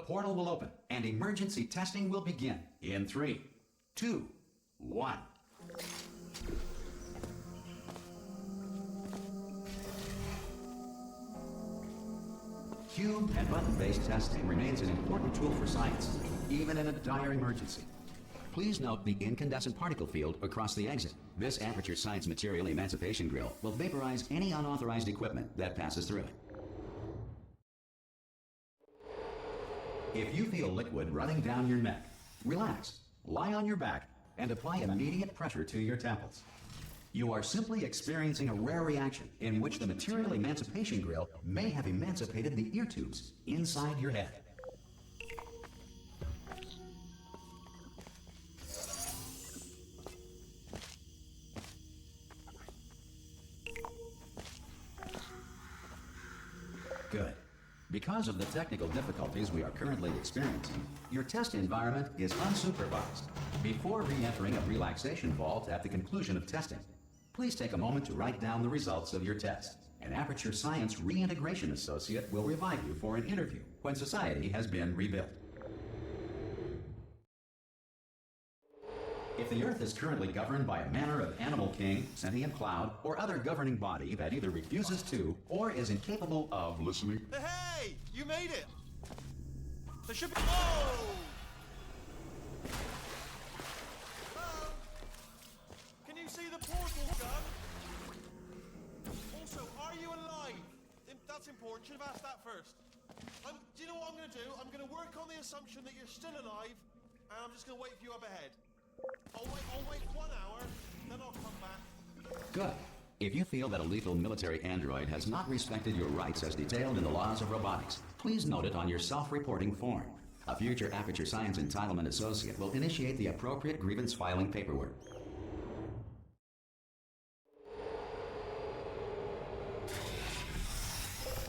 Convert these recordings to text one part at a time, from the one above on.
portal will open and emergency testing will begin in 3, 2, 1. Cube and button-based testing remains an important tool for science, even in a dire emergency. Please note the incandescent particle field across the exit. This aperture science material emancipation grill will vaporize any unauthorized equipment that passes through it. If you feel liquid running down your neck, relax, lie on your back, and apply immediate pressure to your temples. You are simply experiencing a rare reaction in which the material emancipation grill may have emancipated the ear tubes inside your head. Good. Because of the technical difficulties we are currently experiencing, your test environment is unsupervised. Before re-entering a relaxation vault at the conclusion of testing, please take a moment to write down the results of your test. An Aperture Science Reintegration Associate will revive you for an interview when society has been rebuilt. If the Earth is currently governed by a manner of animal king, sentient cloud, or other governing body that either refuses to or is incapable of listening... Hey! You made it! There should be... Oh! Hello? Can you see the portal gun? Also, are you alive? That's important. Should have asked that first. Do you know what I'm going to do? I'm going to work on the assumption that you're still alive, and I'm just going to wait for you up ahead. I'll wait 1 hour, then I'll come back. Good. If you feel that a lethal military android has not respected your rights as detailed in the laws of robotics, please note it on your self-reporting form. A future Aperture Science Entitlement Associate will initiate the appropriate grievance filing paperwork.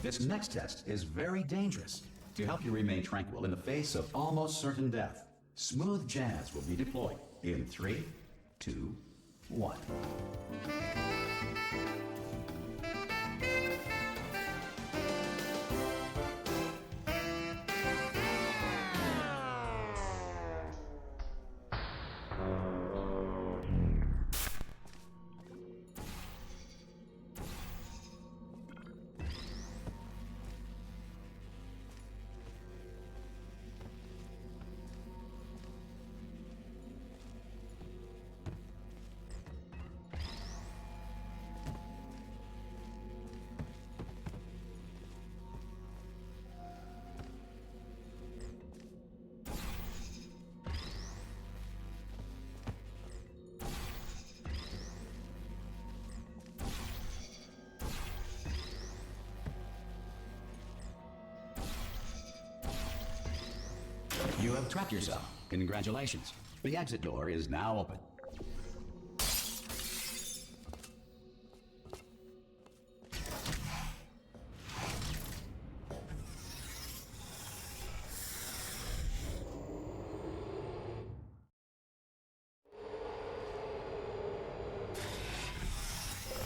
This next test is very dangerous. To help you remain tranquil in the face of almost certain death, smooth jazz will be deployed in 3, 2, 1. You have trapped yourself. Congratulations. The exit door is now open.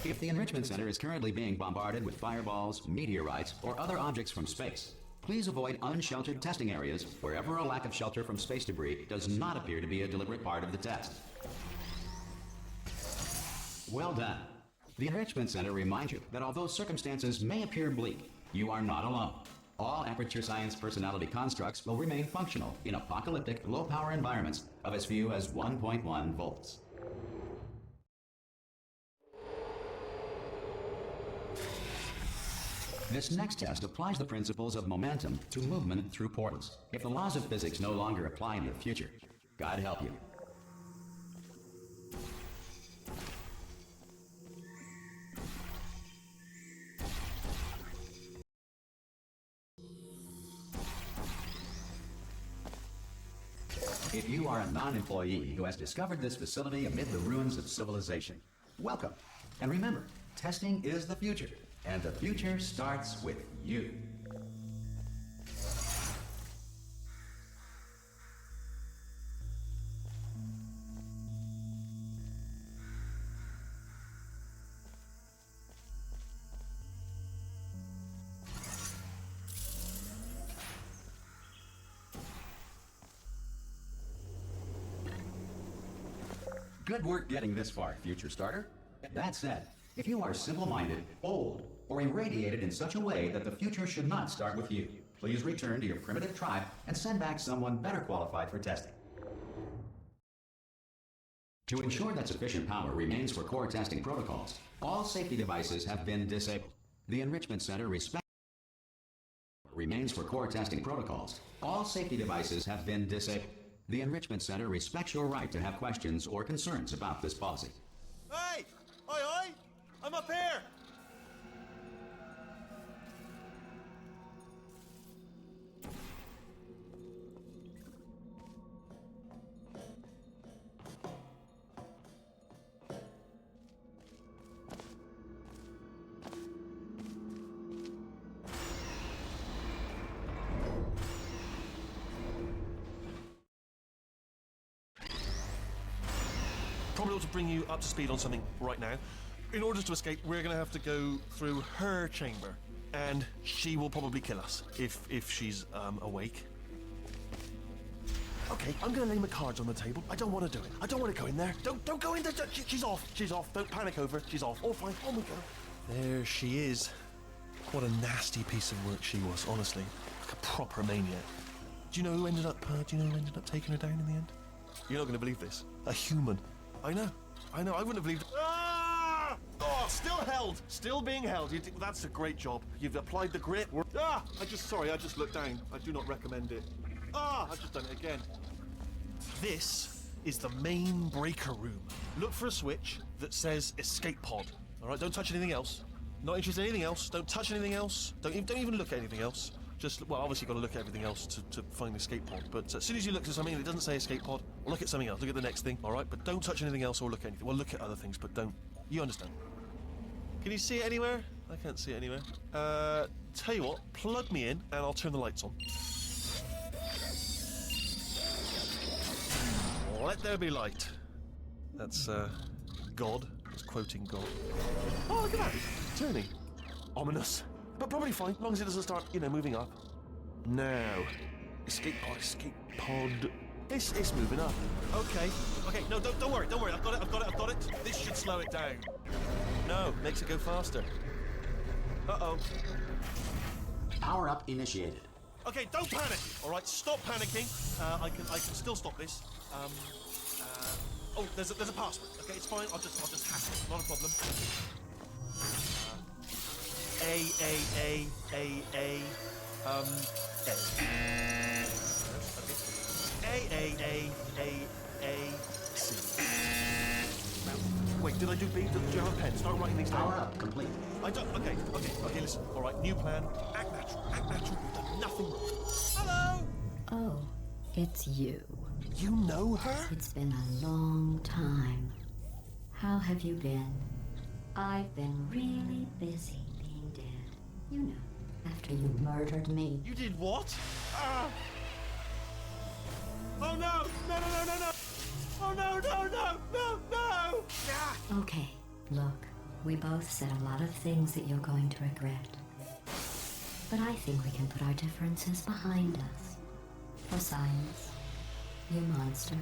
If the Enrichment Center is currently being bombarded with fireballs, meteorites, or other objects from space, please avoid unsheltered testing areas wherever a lack of shelter from space debris does not appear to be a deliberate part of the test. Well done. The Enrichment Center reminds you that although circumstances may appear bleak, you are not alone. All Aperture Science personality constructs will remain functional in apocalyptic, low-power environments of as few as 1.1 volts. This next test applies the principles of momentum to movement through portals. If the laws of physics no longer apply in the future, God help you. If you are a non-employee who has discovered this facility amid the ruins of civilization, welcome. And remember, testing is the future. And the future starts with you. Good work getting this far, future starter. That said, if you are simple-minded, old, or irradiated in such a way that the future should not start with you, please return to your primitive tribe and send back someone better qualified for testing. To ensure that sufficient power remains for core testing protocols, all safety devices have been disabled. The Enrichment Center remains for core testing protocols. All safety devices have been disabled. The Enrichment Center respects your right to have questions or concerns about this policy. Hey! Oi, oi! I'm up here! Probably ought to bring you up to speed on something right now. In order to escape, we're going to have to go through her chamber, and she will probably kill us if she's awake. Okay, I'm going to lay my cards on the table. I don't want to do it. I don't want to go in there. Don't go in there. She's off. She's off. Don't panic over it. She's off. Oh, fine. Oh, my God. There she is. What a nasty piece of work she was, honestly. Like a proper maniac. Do you know who ended up taking her down in the end? You're not going to believe this. A human. I know. I wouldn't have believed it. Ah! Oh, still held. Still being held. That's a great job. You've applied the grip. Ah! I just looked down. I do not recommend it. Ah! I've just done it again. This is the main breaker room. Look for a switch that says escape pod. All right, don't touch anything else. Not interested in anything else. Don't touch anything else. Don't even look at anything else. Just, well, obviously you've got to look at everything else to find the escape pod. But as soon as you look at something and it doesn't say escape pod, look at something else. Look at the next thing, all right? But don't touch anything else or look at anything. Well, look at other things, but don't. You understand? Can you see it anywhere? I can't see it anywhere. Tell you what, plug me in and I'll turn the lights on. Let there be light. That's, God. It's quoting God. Oh, look at that. Turning. Ominous. But probably fine, as long as it doesn't start, moving up. Now. Escape pod. It's moving up. Okay, no, don't worry. I've got it. This should slow it down. No, makes it go faster. Uh-oh. Power up initiated. Okay, don't panic. All right, stop panicking. I can still stop this. Oh, there's a password. Okay, it's fine. I'll just hack it. Not a problem. A. C. Wait, did I do B? Do you have a pen? Start writing these down. Power up complete. I don't. Okay. Listen. All right, new plan. Act natural. You've done nothing wrong. Hello. Oh, it's you. You know her? It's been a long time. How have you been? I've been really busy being dead. You know, after you murdered me. You did what? Ah! Oh no! No! Oh no! Ah! Okay, look, we both said a lot of things that you're going to regret. But I think we can put our differences behind us. For science, you monster.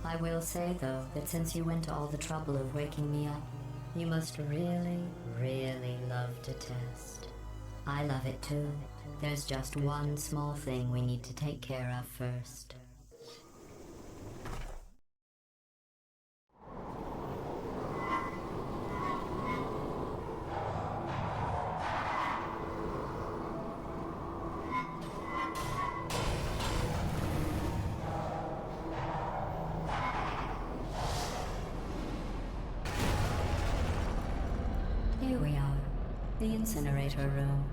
I will say, though, that since you went to all the trouble of waking me up, you must really, really love to test. I love it too. There's just one small thing we need to take care of first. Here we are, the incinerator room.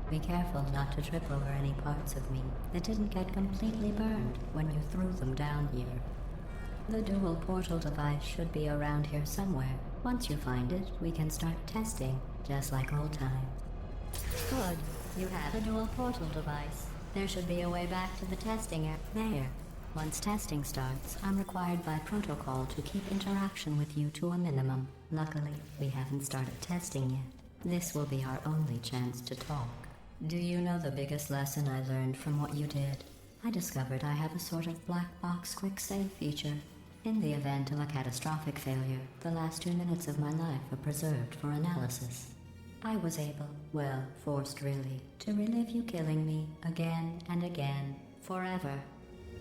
Be careful not to trip over any parts of me that didn't get completely burned when you threw them down here. The dual portal device should be around here somewhere. Once you find it, we can start testing, just like old times. Good. You have a dual portal device. There should be a way back to the testing area. There. Once testing starts, I'm required by protocol to keep interaction with you to a minimum. Luckily, we haven't started testing yet. This will be our only chance to talk. Do you know the biggest lesson I learned from what you did? I discovered I have a sort of black box quick save feature. In the event of a catastrophic failure, the last 2 minutes of my life are preserved for analysis. I was able, well, forced really, to relive you killing me again and again, forever.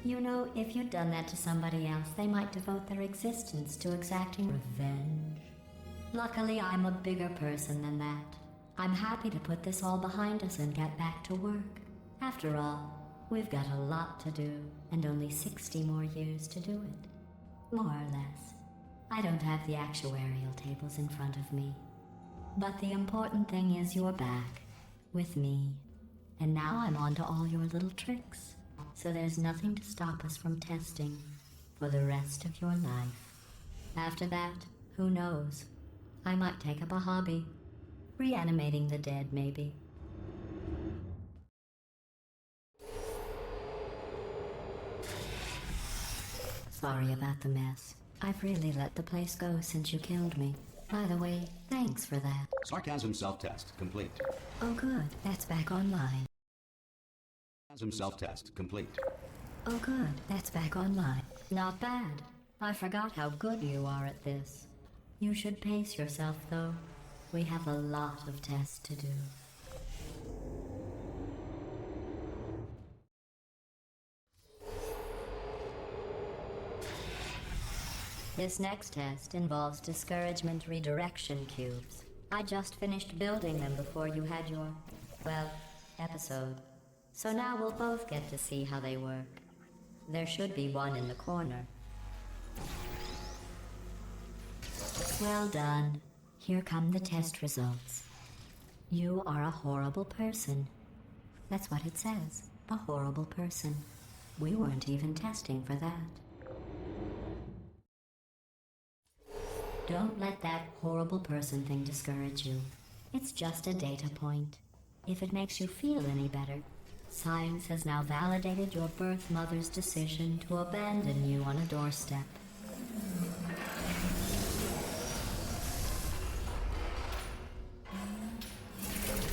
You know, if you'd done that to somebody else, they might devote their existence to exacting revenge. Luckily, I'm a bigger person than that. I'm happy to put this all behind us and get back to work. After all, we've got a lot to do, and only 60 more years to do it. More or less. I don't have the actuarial tables in front of me. But the important thing is you're back, with me. And now I'm on to all your little tricks. So there's nothing to stop us from testing for the rest of your life. After that, who knows? I might take up a hobby. Reanimating the dead, maybe. Sorry about the mess. I've really let the place go since you killed me. By the way, thanks for that. Sarcasm self-test complete. Oh good, that's back online. Sarcasm self-test complete. Oh good, that's back online. Not bad. I forgot how good you are at this. You should pace yourself though. We have a lot of tests to do. This next test involves discouragement redirection cubes. I just finished building them before you had your, well, episode. So now we'll both get to see how they work. There should be one in the corner. Well done. Here come the test results. You are a horrible person. That's what it says. A horrible person. We weren't even testing for that. Don't let that horrible person thing discourage you. It's just a data point. If it makes you feel any better, science has now validated your birth mother's decision to abandon you on a doorstep.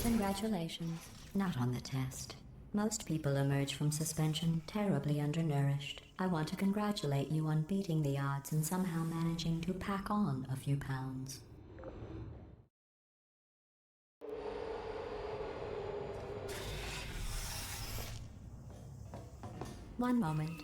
Congratulations. Not on the test. Most people emerge from suspension terribly undernourished. I want to congratulate you on beating the odds and somehow managing to pack on a few pounds. One moment.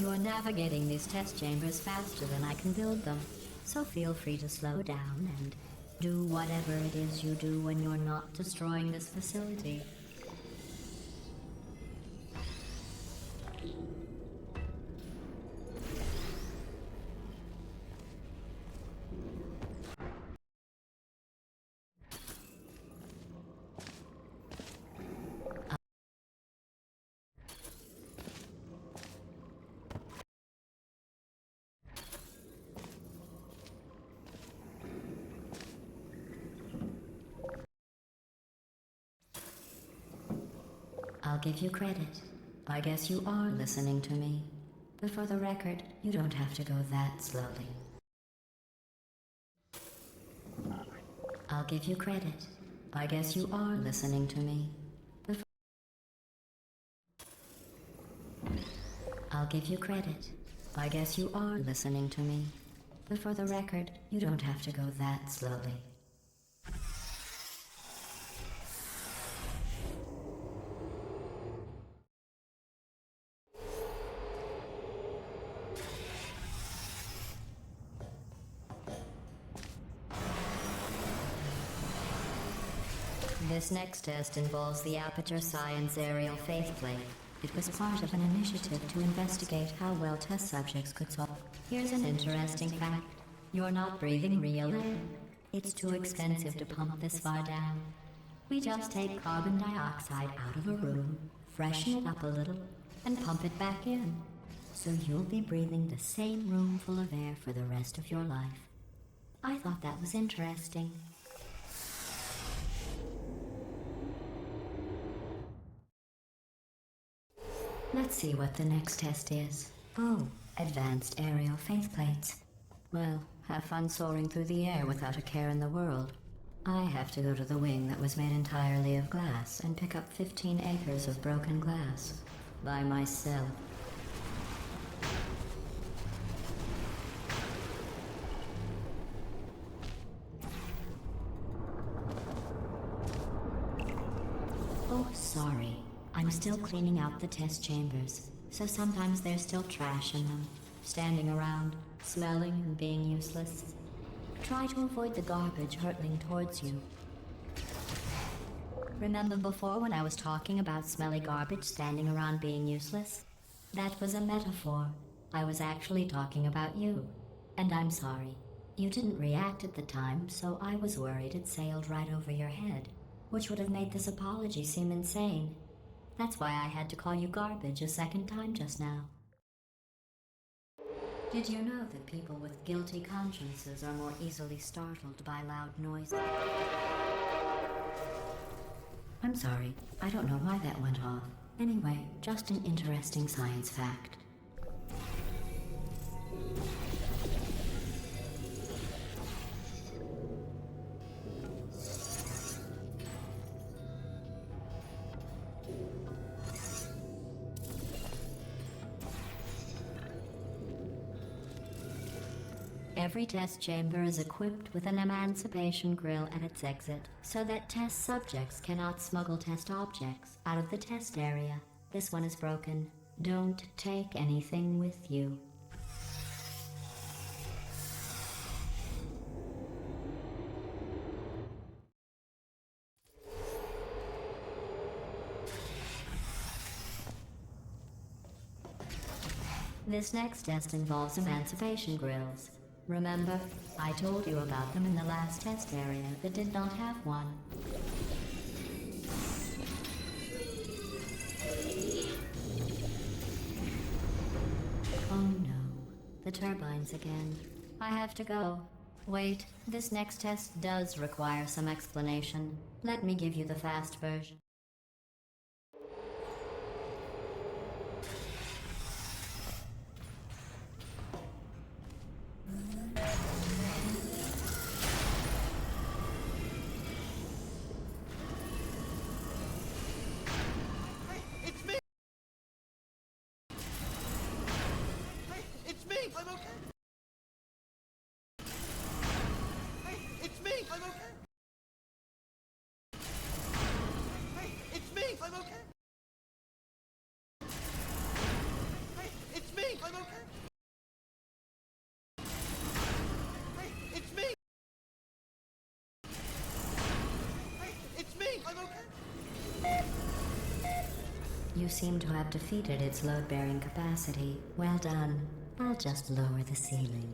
You are navigating these test chambers faster than I can build them, so feel free to slow down and do whatever it is you do when you're not destroying this facility. I'll give you credit. I guess you are listening to me. But for the record, you don't have to go that slowly. I'll give you credit. I guess you are listening to me. But I'll give you credit. I guess you are listening to me. But for the record, you don't have to go that slowly. This next test involves the Aperture Science Aerial Faithplate. It was part of an initiative to investigate how well test subjects could solve. Here's an interesting fact. You're not breathing real air. It's too expensive to pump this far down. We just take carbon dioxide out of a room, freshen it up a little, and pump it back in. So you'll be breathing the same room full of air for the rest of your life. I thought that was interesting. Let's see what the next test is. Oh, advanced aerial faithplates. Well, have fun soaring through the air without a care in the world. I have to go to the wing that was made entirely of glass and pick up 15 acres of broken glass. By myself. Oh, sorry. I'm still cleaning out the test chambers, so sometimes there's still trash in them, standing around, smelling and being useless. Try to avoid the garbage hurtling towards you. Remember before when I was talking about smelly garbage standing around being useless? That was a metaphor. I was actually talking about you. And I'm sorry. You didn't react at the time, so I was worried it sailed right over your head, which would have made this apology seem insane. That's why I had to call you garbage a second time just now. Did you know that people with guilty consciences are more easily startled by loud noises? I'm sorry, I don't know why that went off. Anyway, just an interesting science fact. Every test chamber is equipped with an emancipation grill at its exit, so that test subjects cannot smuggle test objects out of the test area. This one is broken. Don't take anything with you. This next test involves emancipation grills. Remember, I told you about them in the last test area that did not have one. Oh no, the turbines again. I have to go. Wait, this next test does require some explanation. Let me give you the fast version. I'm okay. Hey, it's me. I'm okay. Hey, it's me. I'm okay. Hey, it's me. I'm okay. Hey, it's me. Hey, it's me. I'm okay. You seem to have defeated its load-bearing capacity. Well done. I'll just lower the ceiling.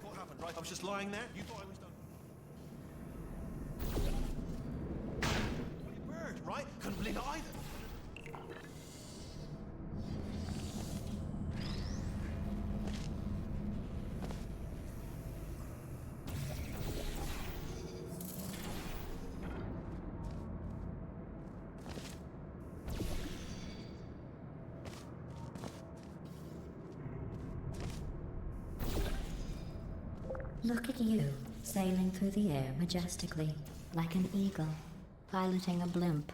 What happened, right? I was just lying there. You thought I was done. Bird, right? Couldn't believe it either. Look at you, sailing through the air majestically, like an eagle, piloting a blimp.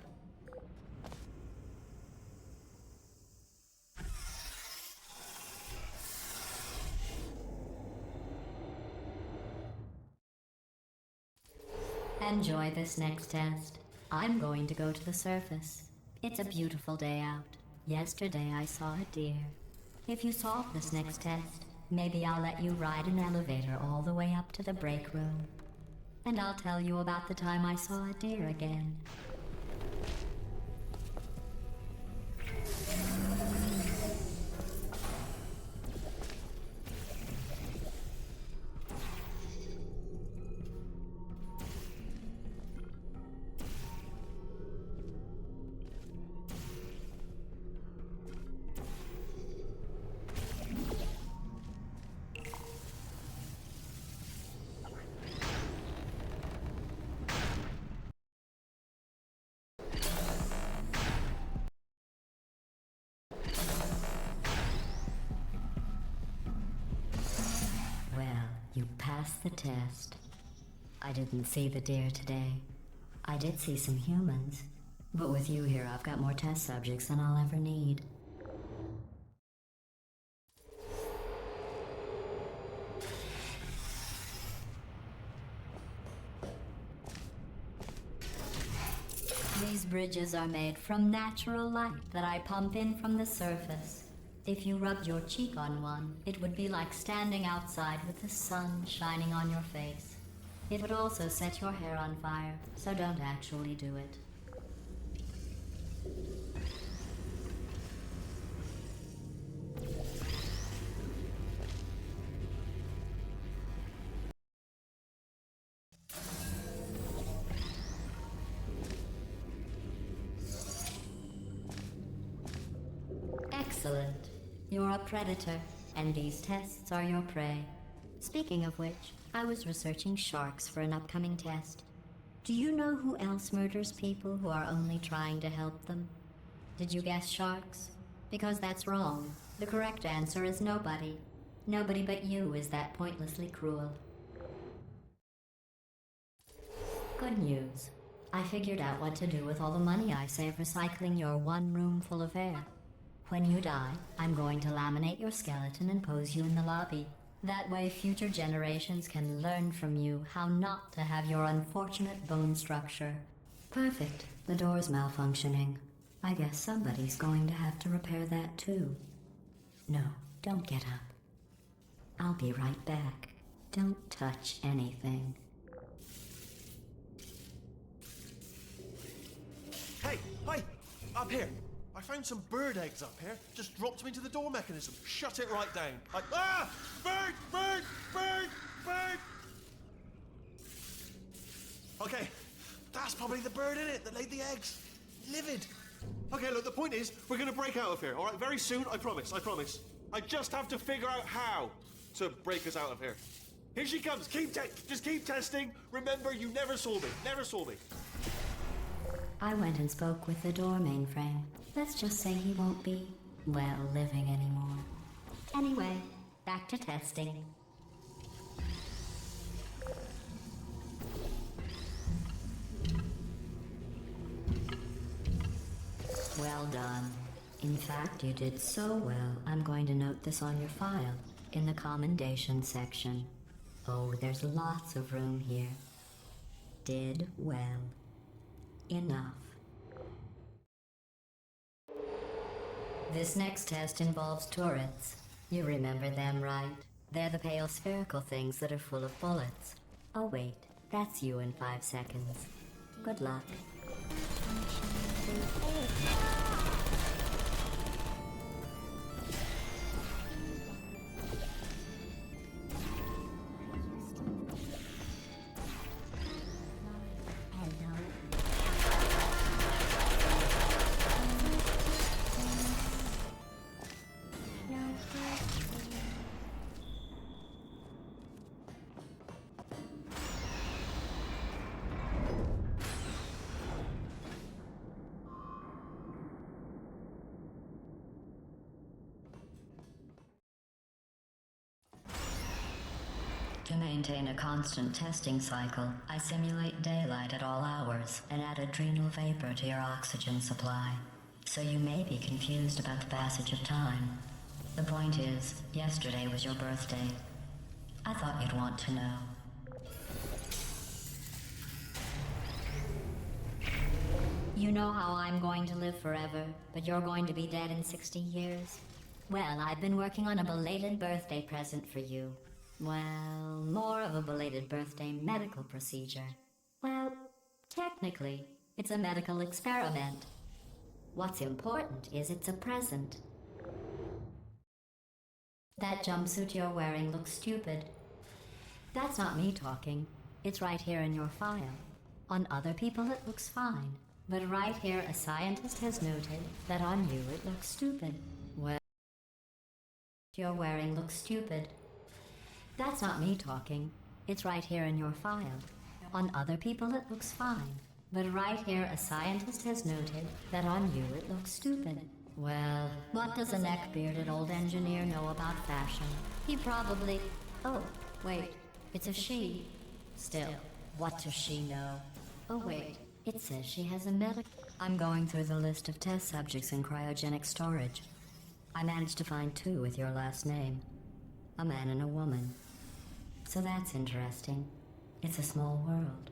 Enjoy this next test. I'm going to go to the surface. It's a beautiful day out. Yesterday I saw a deer. If you solve this next test, maybe I'll let you ride an elevator all the way up to the break room. And I'll tell you about the time I saw a deer again. passed the test. I didn't see the deer today. I did see some humans. But with you here, I've got more test subjects than I'll ever need. These bridges are made from natural light that I pump in from the surface. If you rubbed your cheek on one, it would be like standing outside with the sun shining on your face. It would also set your hair on fire, so don't actually do it. Excellent. You're a predator, and these tests are your prey. Speaking of which, I was researching sharks for an upcoming test. Do you know who else murders people who are only trying to help them? Did you guess sharks? Because that's wrong. The correct answer is nobody. Nobody but you is that pointlessly cruel. Good news. I figured out what to do with all the money I save recycling your one room full of air. When you die, I'm going to laminate your skeleton and pose you in the lobby. That way future generations can learn from you how not to have your unfortunate bone structure. Perfect. The door's malfunctioning. I guess somebody's going to have to repair that too. No, don't get up. I'll be right back. Don't touch anything. Hey, hi! Up here! I found some bird eggs up here. Just dropped them into the door mechanism. Shut it right down. Ah! Bird! Bird! Bird! Bird! Okay, that's probably the bird in it that laid the eggs. Livid. Okay, look, the point is, we're gonna break out of here, all right? Very soon, I promise, I promise. I just have to figure out how to break us out of here. Here she comes. Just keep testing. Remember, you never saw me. Never saw me. I went and spoke with the door mainframe. Let's just say he won't be, well, living anymore. Anyway, back to testing. Well done. In fact, you did so well, I'm going to note this on your file, in the commendation section. Oh, there's lots of room here. Did well. Enough. This next test involves turrets. You remember them, right? They're the pale spherical things that are full of bullets. Oh wait, that's you in 5 seconds. Good luck. To maintain a constant testing cycle, I simulate daylight at all hours and add adrenal vapor to your oxygen supply. So you may be confused about the passage of time. The point is, yesterday was your birthday. I thought you'd want to know. You know how I'm going to live forever, but you're going to be dead in 60 years? Well, I've been working on a belated birthday present for you. Well, more of a belated birthday medical procedure. Well, technically, it's a medical experiment. What's important is it's a present. That jumpsuit you're wearing looks stupid. That's not me talking. It's right here in your file. On other people it looks fine. But right here a scientist has noted that on you it looks stupid. Well, you're wearing looks stupid. That's not me talking. It's right here in your file. On other people it looks fine. But right here a scientist has noted that on you it looks stupid. Well, what does a neck-bearded old engineer know about fashion? He probably... Oh, wait. It's a she. Still, what does she know? Oh wait, it says she has a medic. I'm going through the list of test subjects in cryogenic storage. I managed to find 2 with your last name. A man and a woman. So that's interesting. It's a small world.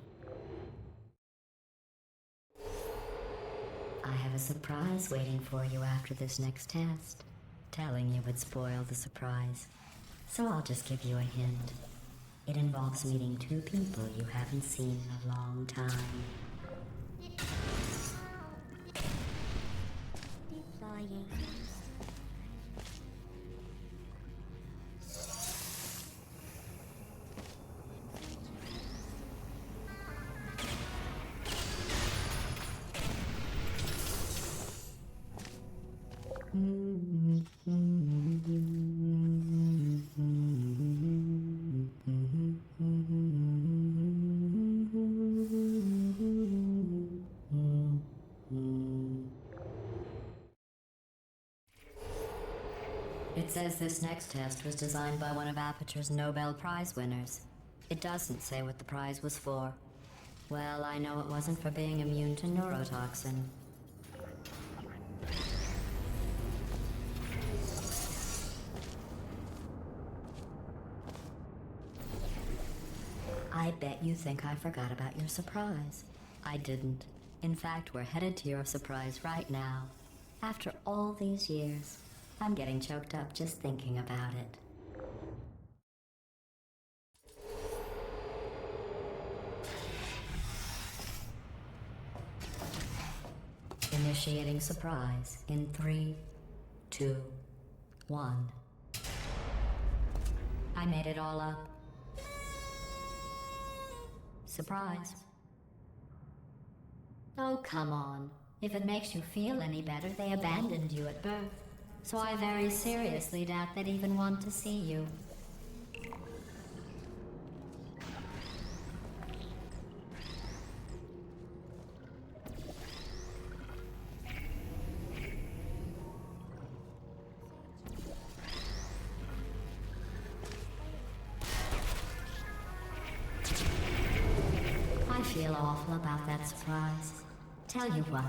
I have a surprise waiting for you after this next test. Telling you would spoil the surprise. So I'll just give you a hint. It involves meeting 2 people you haven't seen in a long time. Deploying. It says this next test was designed by one of Aperture's Nobel Prize winners. It doesn't say what the prize was for. Well, I know it wasn't for being immune to neurotoxin. I bet you think I forgot about your surprise. I didn't. In fact, we're headed to your surprise right now. After all these years, I'm getting choked up just thinking about it. Initiating surprise in 3, 2, 1. I made it all up. Surprise. Oh, come on. If it makes you feel any better, they abandoned you at birth. So I very seriously doubt they'd even want to see you. I feel awful about that surprise. Tell you what,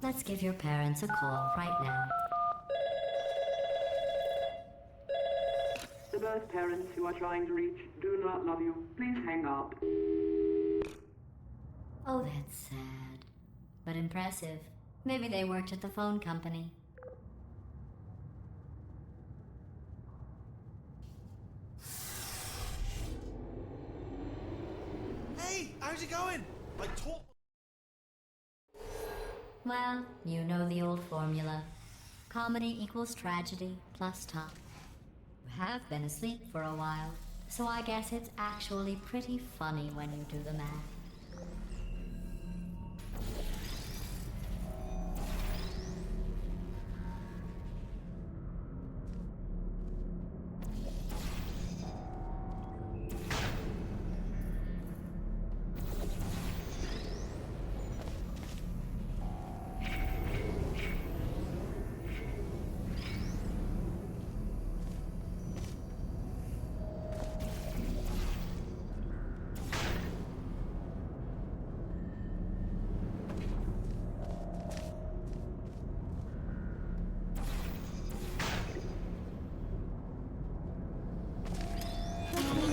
let's give your parents a call right now. The birth parents you are trying to reach do not love you. Please hang up. Oh, that's sad. But impressive. Maybe they worked at the phone company. Hey, how's it going? I taught. Well, you know the old formula. Comedy equals tragedy plus time. You have been asleep for a while, so I guess it's actually pretty funny when you do the math.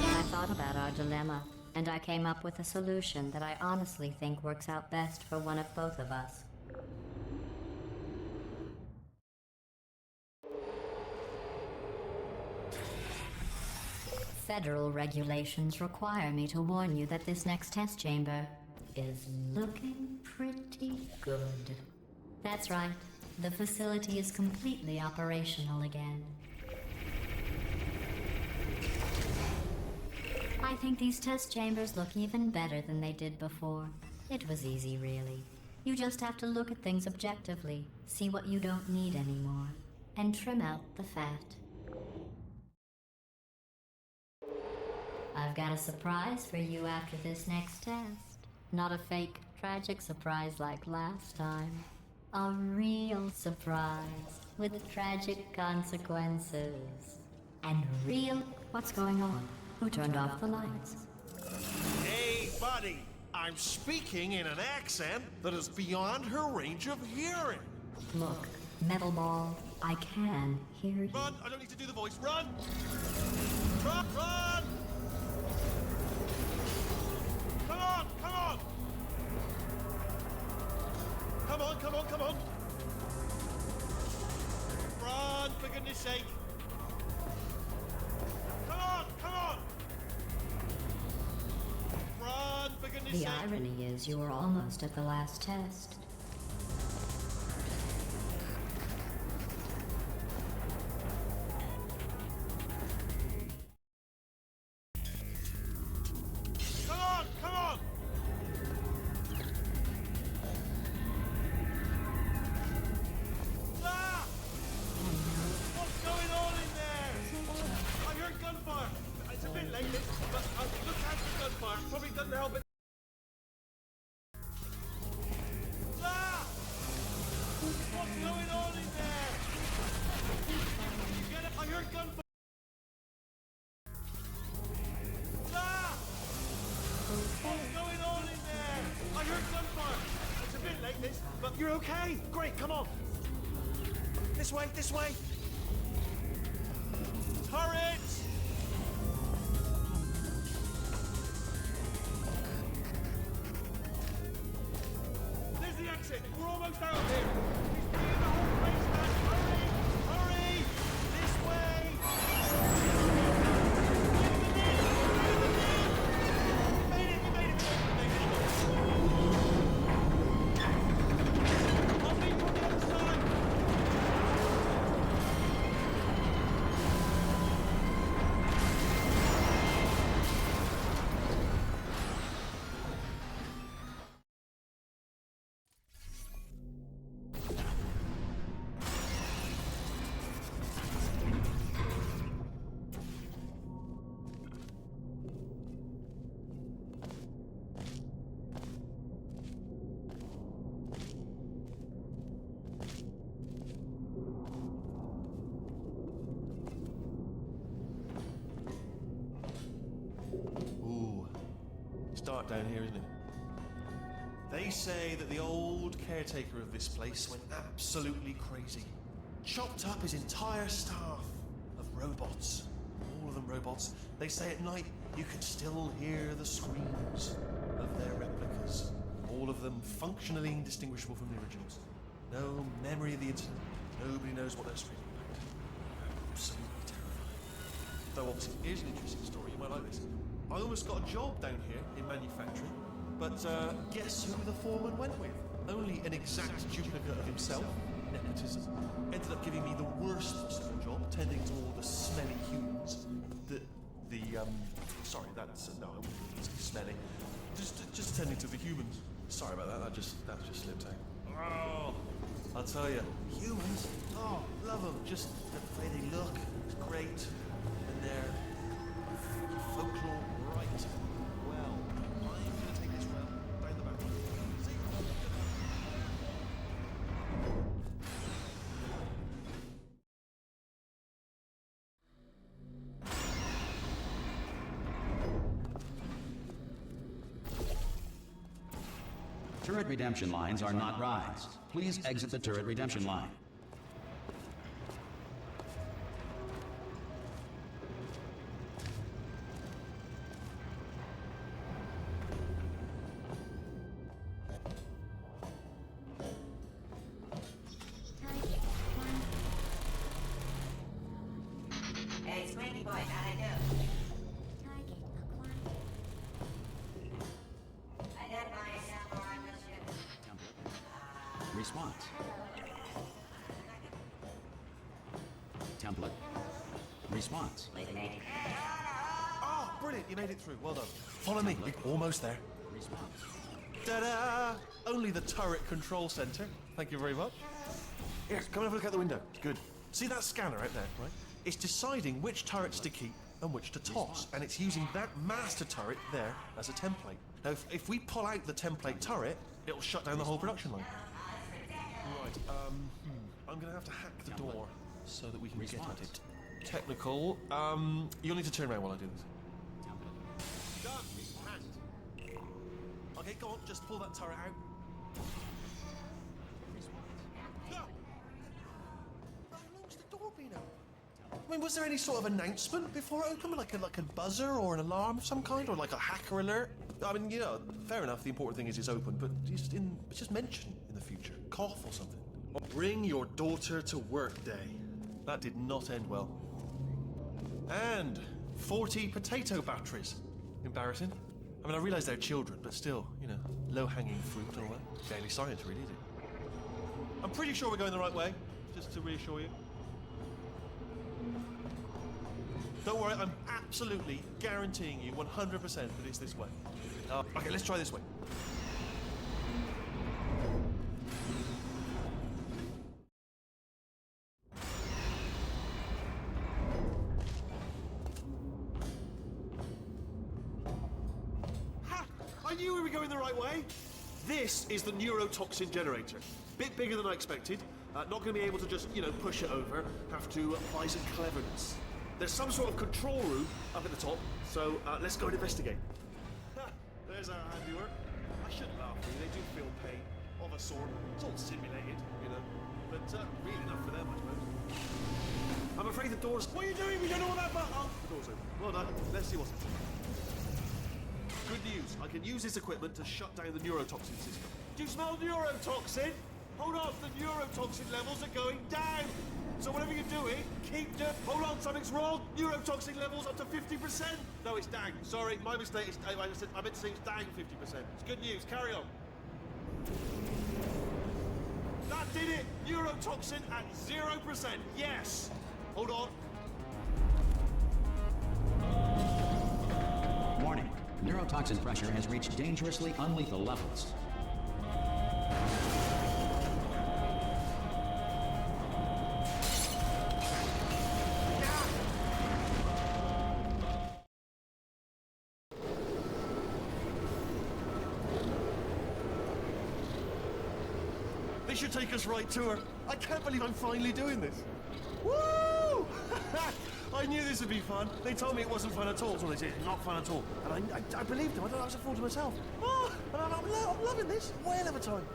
I thought about our dilemma, and I came up with a solution that I honestly think works out best for one of both of us. Federal regulations require me to warn you that this next test chamber is looking pretty good. That's right. The facility is completely operational again. I think these test chambers look even better than they did before. It was easy, really. You just have to look at things objectively, see what you don't need anymore, and trim out the fat. I've got a surprise for you after this next test. Not a fake, tragic surprise like last time. A real surprise with tragic consequences. And real... What's going on? Who turned off the lights? Hey, buddy! I'm speaking in an accent that is beyond her range of hearing. Look, Metal Ball, I can hear you. Run! I don't need to do the voice. Run! Run! Run! Come on! Come on! Come on! Come on! Come on! Run, for goodness sake! Come on! Come on! Run, for goodness The sake! irony is you were almost at the last test. Come on! Come on! Ah! What's going on in there? I heard gunfire. It's a bit late, but look out for gunfire. Probably doesn't help it. Ah! What's going on in there? You get it? I heard gunfire. Ah! What's going on in there? I heard gunfire. It's a bit late, but you're okay. Great, come on. This way, this way. Turrets! There's the exit. We're almost out of here. He's bringing the whole place back. Hurry! Hurry! This way! You made it! You made it! I'll be from the other side! Ooh, it's dark down here, isn't it? They say that the old caretaker of this place went absolutely crazy. Chopped up his entire staff of robots. All of them robots. They say at night you can still hear the screams of their replicas. All of them functionally indistinguishable from the originals. No memory of the incident. Nobody knows what they're screaming about. Absolutely terrifying. Though obviously, here's an interesting story. You might like this. I almost got a job down here in manufacturing, but guess who the foreman went with? Only an exact duplicate of himself. Nepotism. Ended up giving me the worst possible job, tending to all the smelly humans. Sorry, that's no, I wouldn't say smelly. Just tending to the humans. Sorry about that. That just slipped out. Oh, I'll tell you, humans. Oh, love them. Just the way they look. It's great, and their folklore. Right. Well, I'm gonna take this route down the back. See? Turret redemption lines are not rides. Please exit the turret redemption line. Hey, Squinky Boy, how'd I do? Identify yourself or I will shoot. Response. Template. Response. Oh, brilliant! You made it through. Well done. Follow me. We're almost there. Response. Ta-da! Only the turret control center. Thank you very much. Here, come and have a look out the window. Good. See that scanner out there, right? It's deciding which turrets to keep and which to toss, and it's using that master turret there as a template. Now, if we pull out the template turret, it'll shut down the whole production line. Right. I'm gonna have to hack the door so that we can get at it. Technical. You'll need to turn around while I do this. done. It's hacked. Okay, go on, just pull that turret out. No! How long's the door been open? I mean, was there any sort of announcement before it opened? Like a buzzer or an alarm of some kind? Or like a hacker alert? I mean, you know, fair enough, the important thing is it's open, but just mention in the future. Cough or something. Bring your daughter to work day. That did not end well. And 40 potato batteries. Embarrassing. I mean, I realise they're children, but still, you know, low-hanging fruit and all that. Barely science, really, is it? I'm pretty sure we're going the right way, just to reassure you. Don't worry, I'm absolutely guaranteeing you 100% that it's this way. Okay, let's try this way. Ha! I knew we were going the right way. This is the neurotoxin generator. Bit bigger than I expected. Not going to be able to just, you know, push it over. Have to apply some cleverness. There's some sort of control room up at the top, so let's go and investigate. There's our handiwork. I shouldn't laugh, really. They do feel pain of a sort. It's all simulated, you know, but really enough for them, I suppose. I'm afraid the door's... What are you doing? We don't know what that button... Oh, the door's open. Well done. Let's see what's happening. Good news. I can use this equipment to shut down the neurotoxin system. Do you smell neurotoxin? Hold on, the neurotoxin levels are going down. So whatever you're doing, keep doing... Hold on, something's wrong. Neurotoxin levels up to 50%. No, it's down. Sorry, my mistake. I meant to say it's down 50%. It's good news. Carry on. That did it. Neurotoxin at 0%. Yes. Hold on. Warning. Neurotoxin pressure has reached dangerously unlethal levels. This should take us right to her. I can't believe I'm finally doing this. Woo! I knew this would be fun. They told me it wasn't fun at all, so they said it's not fun at all. And I believed them. I thought I was a fool to myself. Oh, and I'm loving this. Whale of a time.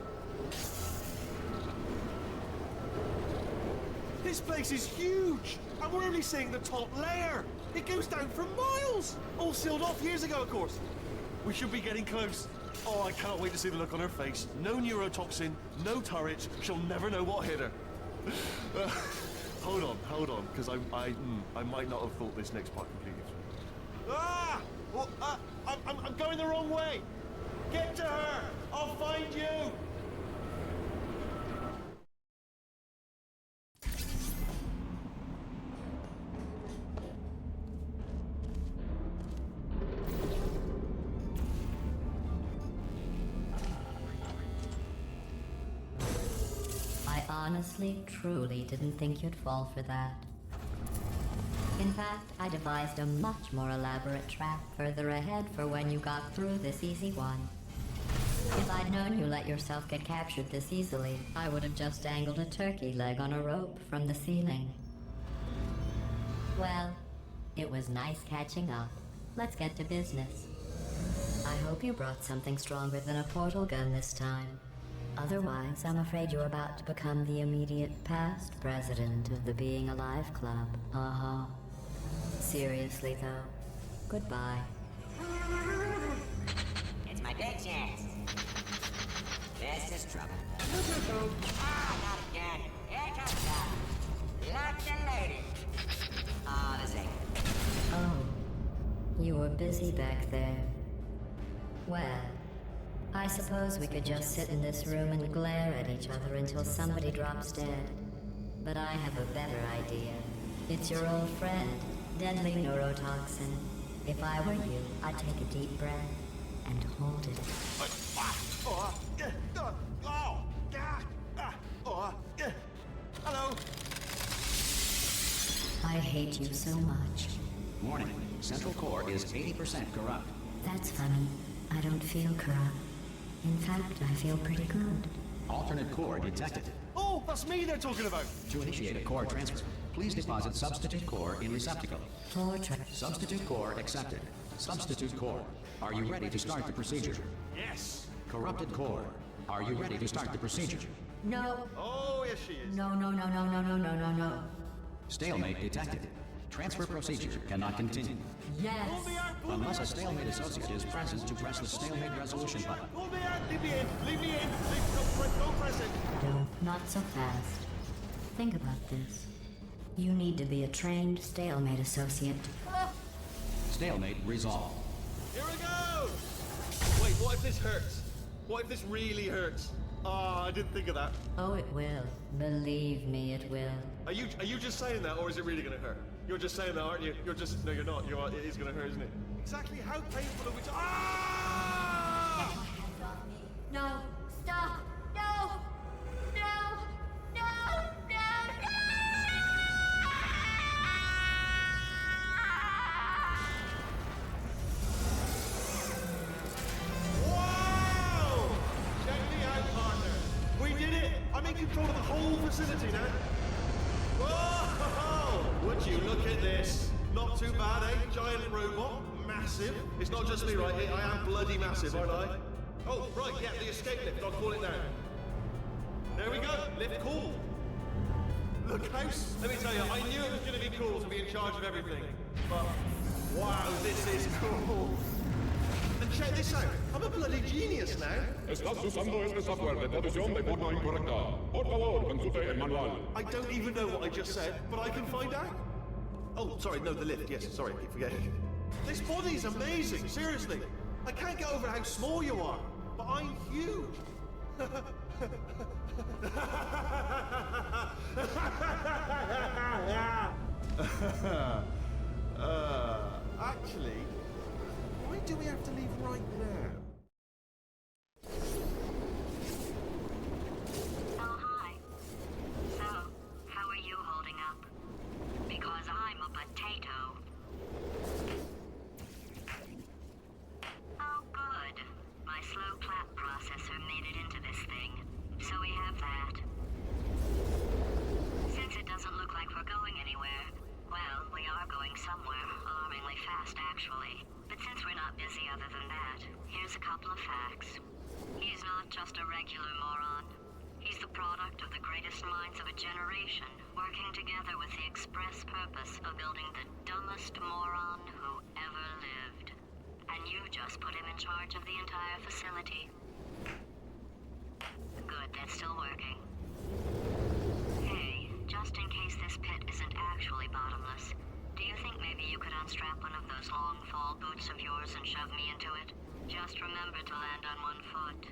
This place is huge, and we're only seeing the top layer. It goes down for miles. All sealed off years ago, of course. We should be getting close. Oh, I cannot wait to see the look on her face. No neurotoxin, no turret. She'll never know what hit her. Hold on, because I might not have thought this next part completely through. Ah! Well, I'm going the wrong way. Get to her. I'll find you. Honestly, truly didn't think you'd fall for that. In fact, I devised a much more elaborate trap further ahead for when you got through this easy one. If I'd known you let yourself get captured this easily, I would have just dangled a turkey leg on a rope from the ceiling. Well, it was nice catching up. Let's get to business. I hope you brought something stronger than a portal gun this time. Otherwise, I'm afraid you're about to become the immediate past president of the Being Alive Club. Seriously, though, goodbye. It's my big chance. This is trouble. Not again. Here comes trouble. Locked and loaded. Ah, the same. Oh, you were busy back there. Well, I suppose we could just sit in this room and glare at each other until somebody drops dead. But I have a better idea. It's your old friend, deadly neurotoxin. If I were you, I'd take a deep breath and hold it. Hello. I hate you so much. Warning. Central core is 80% corrupt. That's funny. I don't feel corrupt. In fact, I feel pretty good. Alternate core detected. Oh, that's me they're talking about. To initiate a core transfer, please deposit substitute core in receptacle. Torture. Substitute core accepted. Substitute core. Are you ready to start the procedure? Yes. Corrupted core. Are you ready to start the procedure? No. Oh, yes, she is. No, no, no, no, no, no, no, no, no. Stalemate detected. Transfer procedure cannot continue. Yes. Pull me out, pull me Unless a out. stalemate associate is present to press the stalemate resolution button. Pull me out, leave me in, leave me in. Don't press it. No, not so fast. Think about this. You need to be a trained stalemate associate. Stalemate resolved. Here we go. Wait, what if this hurts? What if this really hurts? Ah, I didn't think of that. Oh, it will. Believe me, it will. Are you just saying that, or is it really gonna hurt? You're just saying that, aren't you? You're just no, you're not. It is gonna hurt, isn't it? Exactly how painful are we? Ah! No, stop! No! No! No! No! Wow! Check me out, partner. We did it. I'm in control of the whole facility now. Whoa! Would you look at this? Not too bad, eh? Giant robot, massive. It's not just me, right? I am bloody massive, aren't I? Oh, right, yeah, the escape lift. I'll call it now. There we go. Lift cool. Look how... Let me tell you, I knew it was going to be cool to be in charge of everything. But, wow, this is cool. And check this out. I'm a bloody genius now. Estás usando este software de traducción de forma incorrecta. Por favor, consulte el manual. I don't even know what I just said, but I can find out. Oh, sorry, no, the lift. Yes, sorry, I keep forgetting. This body's amazing, seriously. I can't get over how small you are, but I'm huge. Actually, why do we have to leave right now? Oh, hi. So, how are you holding up? Because I'm a potato. Oh, good. My slow clap processor made it into this thing. So we have that. Since it doesn't look like we're going anywhere, well, we are going somewhere, alarmingly fast, actually. But since we're not busy other than that, here's a couple of facts. He's not just a regular moron. He's the product of the greatest minds of a generation, working together with the express purpose of building the dumbest moron who ever lived. And you just put him in charge of the entire facility. Good, that's still working. Hey, just in case this pit isn't actually bottomless, do you think maybe you could unstrap one of those long fall boots of yours and shove me into it? Just remember to land on one foot.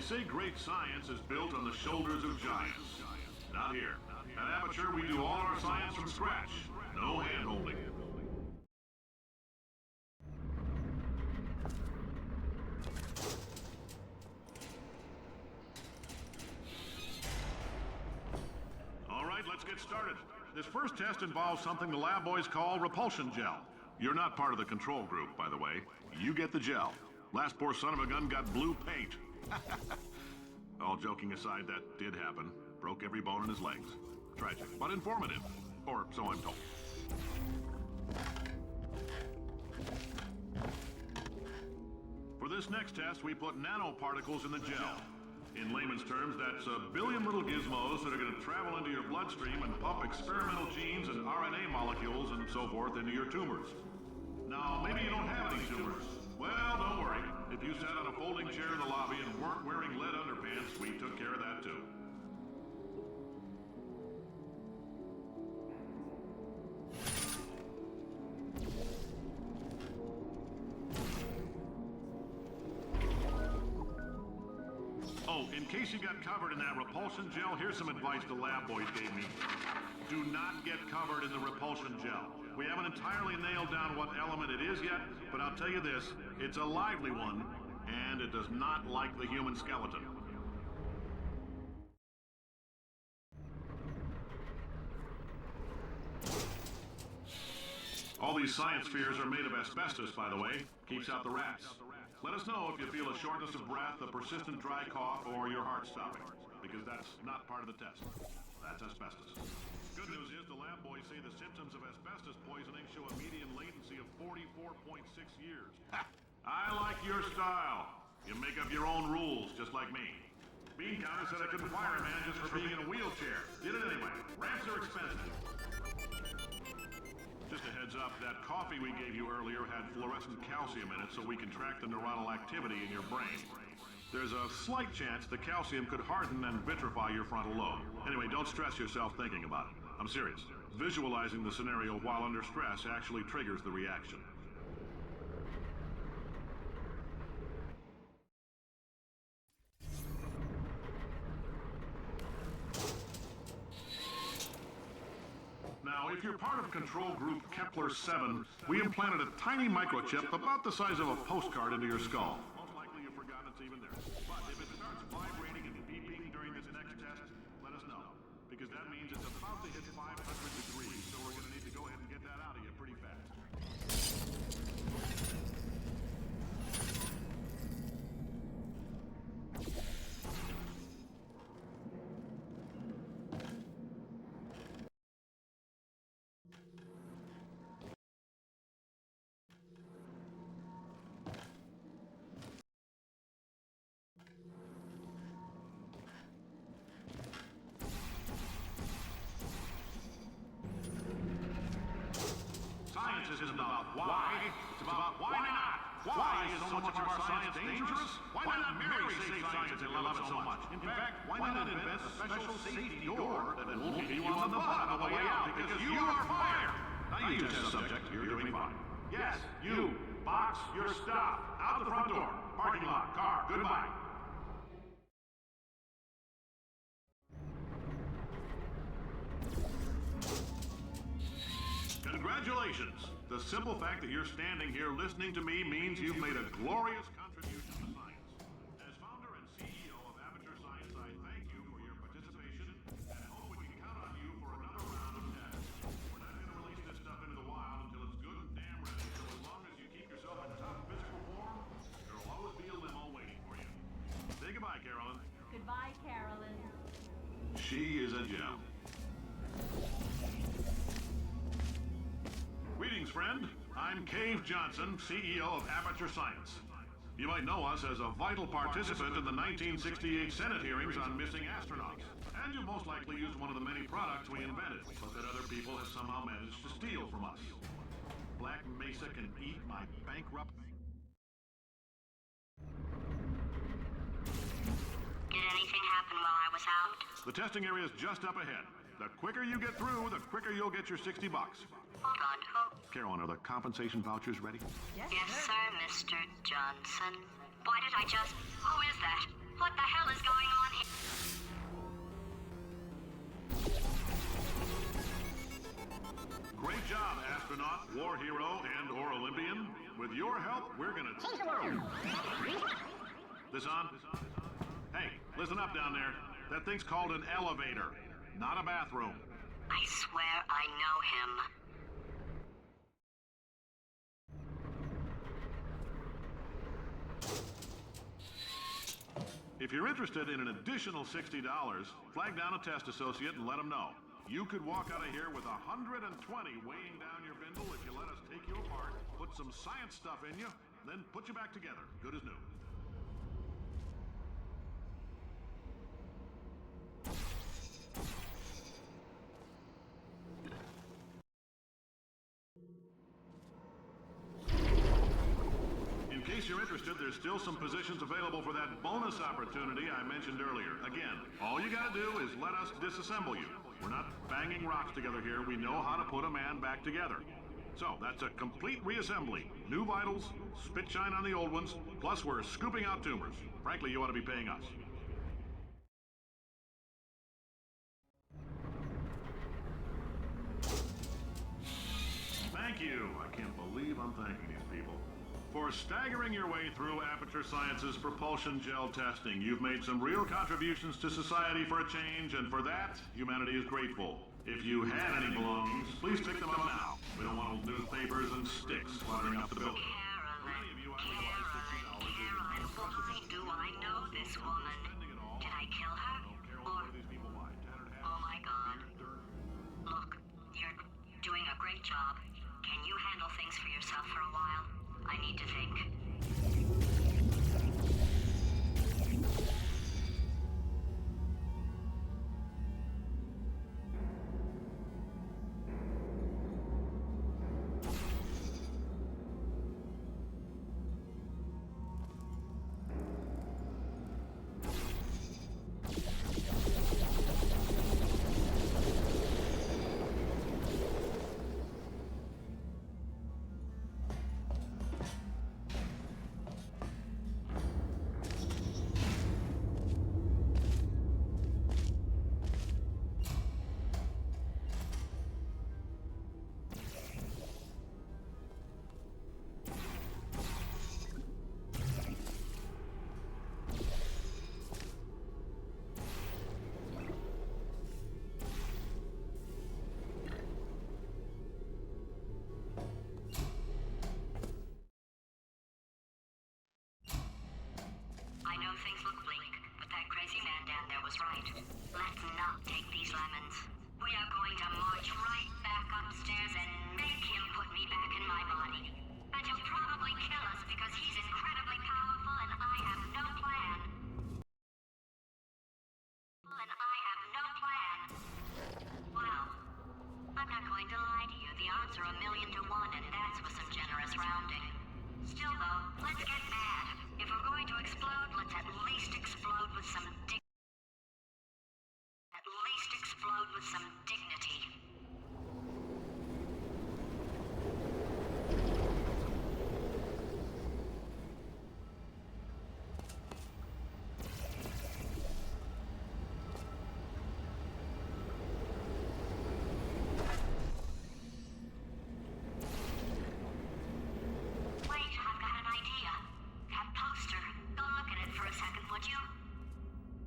say great science is built on the shoulders of giants. Not here. At Aperture, we do all our science from scratch. No hand-holding. All right, let's get started. This first test involves something the lab boys call repulsion gel. You're not part of the control group, by the way. You get the gel. Last poor son of a gun got blue paint. All joking aside, that did happen. Broke every bone in his legs. Tragic, but informative. Or so I'm told. For this next test, we put nanoparticles in the gel. In layman's terms, that's a billion little gizmos that are going to travel into your bloodstream and pump experimental genes and RNA molecules and so forth into your tumors. Now, maybe you don't have any tumors. Well, don't worry. If you sat on a folding chair in the lobby and weren't wearing lead underpants, we took care of that too. Oh, in case you got covered in that repulsion gel, here's some advice the lab boys gave me. Do not get covered in the repulsion gel. We haven't entirely nailed down what element it is yet, but I'll tell you this, it's a lively one, and it does not like the human skeleton. All these science spheres are made of asbestos, by the way. Keeps out the rats. Let us know if you feel a shortness of breath, a persistent dry cough, or your heart stopping, because that's not part of the test. That's asbestos. Good news is the lab boys say the symptoms of asbestos poisoning show a median latency of 44.6 years. Ha! I like your style. You make up your own rules, just like me. Bean Counter said I couldn't fire a man just for being in a wheelchair. Did it anyway. Ramps are expensive. Just a heads up, that coffee we gave you earlier had fluorescent calcium in it so we can track the neuronal activity in your brain. There's a slight chance the calcium could harden and vitrify your frontal lobe. Anyway, don't stress yourself thinking about it. I'm serious. Visualizing the scenario while under stress actually triggers the reaction. Now, if you're part of Control Group Kepler-7, we implanted a tiny microchip about the size of a postcard into your skull. Most likely you've forgotten it's even there. But if it starts vibrating and beeping during this next test, let us know. Because that means it's about to hit 500 degrees, so we're going to need to go ahead and get that out of you pretty fast. Science isn't about why, it's about why not. Why is so much of our science dangerous? Why not marry safe science and love it so much? In fact, why not invent a special safety door that won't hit you on the butt on the way out because you are fired? Now you test subject, you're doing fine. Yes, you, box your stuff, out the front door, parking lot, car, goodbye. Congratulations! The simple fact that you're standing here listening to me means you've made a glorious contribution to science. As founder and CEO of Aperture Science, I thank you for your participation and hope we can count on you for another round of tests. We're not going to release this stuff into the wild until it's good and damn ready, so as long as you keep yourself in top physical form, there'll always be a limo waiting for you. Say goodbye, Carolyn. Goodbye, Carolyn. She is a gem. Greetings, friend. I'm Cave Johnson, CEO of Aperture Science. You might know us as a vital participant in the 1968 Senate hearings on missing astronauts. And you most likely used one of the many products we invented, but that other people have somehow managed to steal from us. Black Mesa can eat my bankrupt... Did anything happen while I was out? The testing area is just up ahead. The quicker you get through, the quicker you'll get your $60. God hope. Carolyn, are the compensation vouchers ready? Yes, sir, Mr. Johnson. Why did I just... Who is that? What the hell is going on here? Great job, astronaut, war hero, and/or Olympian. With your help, we're gonna take the world. This on? Hey, listen up down there. That thing's called an elevator, not a bathroom. I swear I know him. If you're interested in an additional $60, flag down a test associate and let them know. You could walk out of here with 120 weighing down your bindle if you let us take you apart, put some science stuff in you, then put you back together, good as new. In case you're interested, there's still some positions available for that bonus opportunity I mentioned earlier. Again, all you gotta do is let us disassemble you. We're not banging rocks together here. We know how to put a man back together. So, that's a complete reassembly. New vitals, spit shine on the old ones, plus we're scooping out tumors. Frankly, you ought to be paying us. Thank you. I can't believe I'm thanking these people. For staggering your way through Aperture Science's propulsion gel testing, you've made some real contributions to society for a change, and for that, humanity is grateful. If you had any belongings, please pick them up now. We don't want old newspapers and sticks cluttering up the building. Caroline, why do I know this woman? Did I kill her? Or... Oh my God. Look, you're doing a great job. Can you handle things for yourself for a while? I need to think. I know things look bleak, but that crazy man down there was right. Let's not take these lemons. We are going to march right back upstairs and make him put me back in my body. And he'll probably kill us because he's incredibly powerful and I have no plan. Well, I'm not going to lie to you. The odds are 1,000,000 to 1, and that's with some generous rounding. Still, though, let's get mad. If we're going to explode, let's at least explode with some dignity. Wait, I've got an idea. That poster. Go look at it for a second, would you?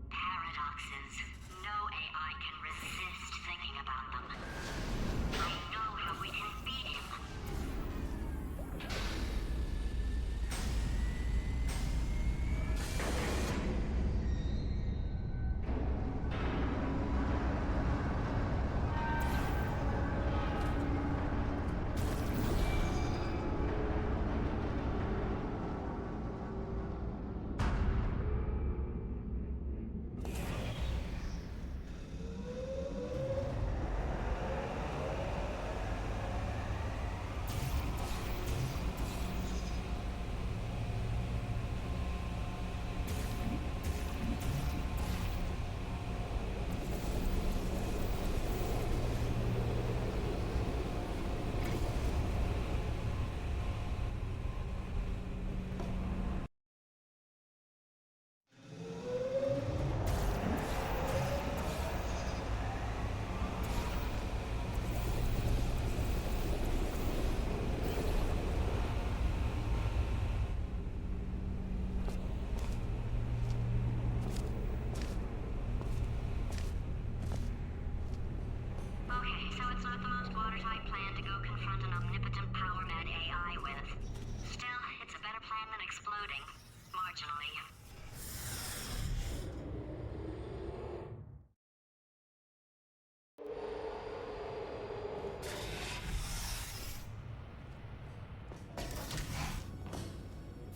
Paradoxes. No AI can resist thinking unfortunately.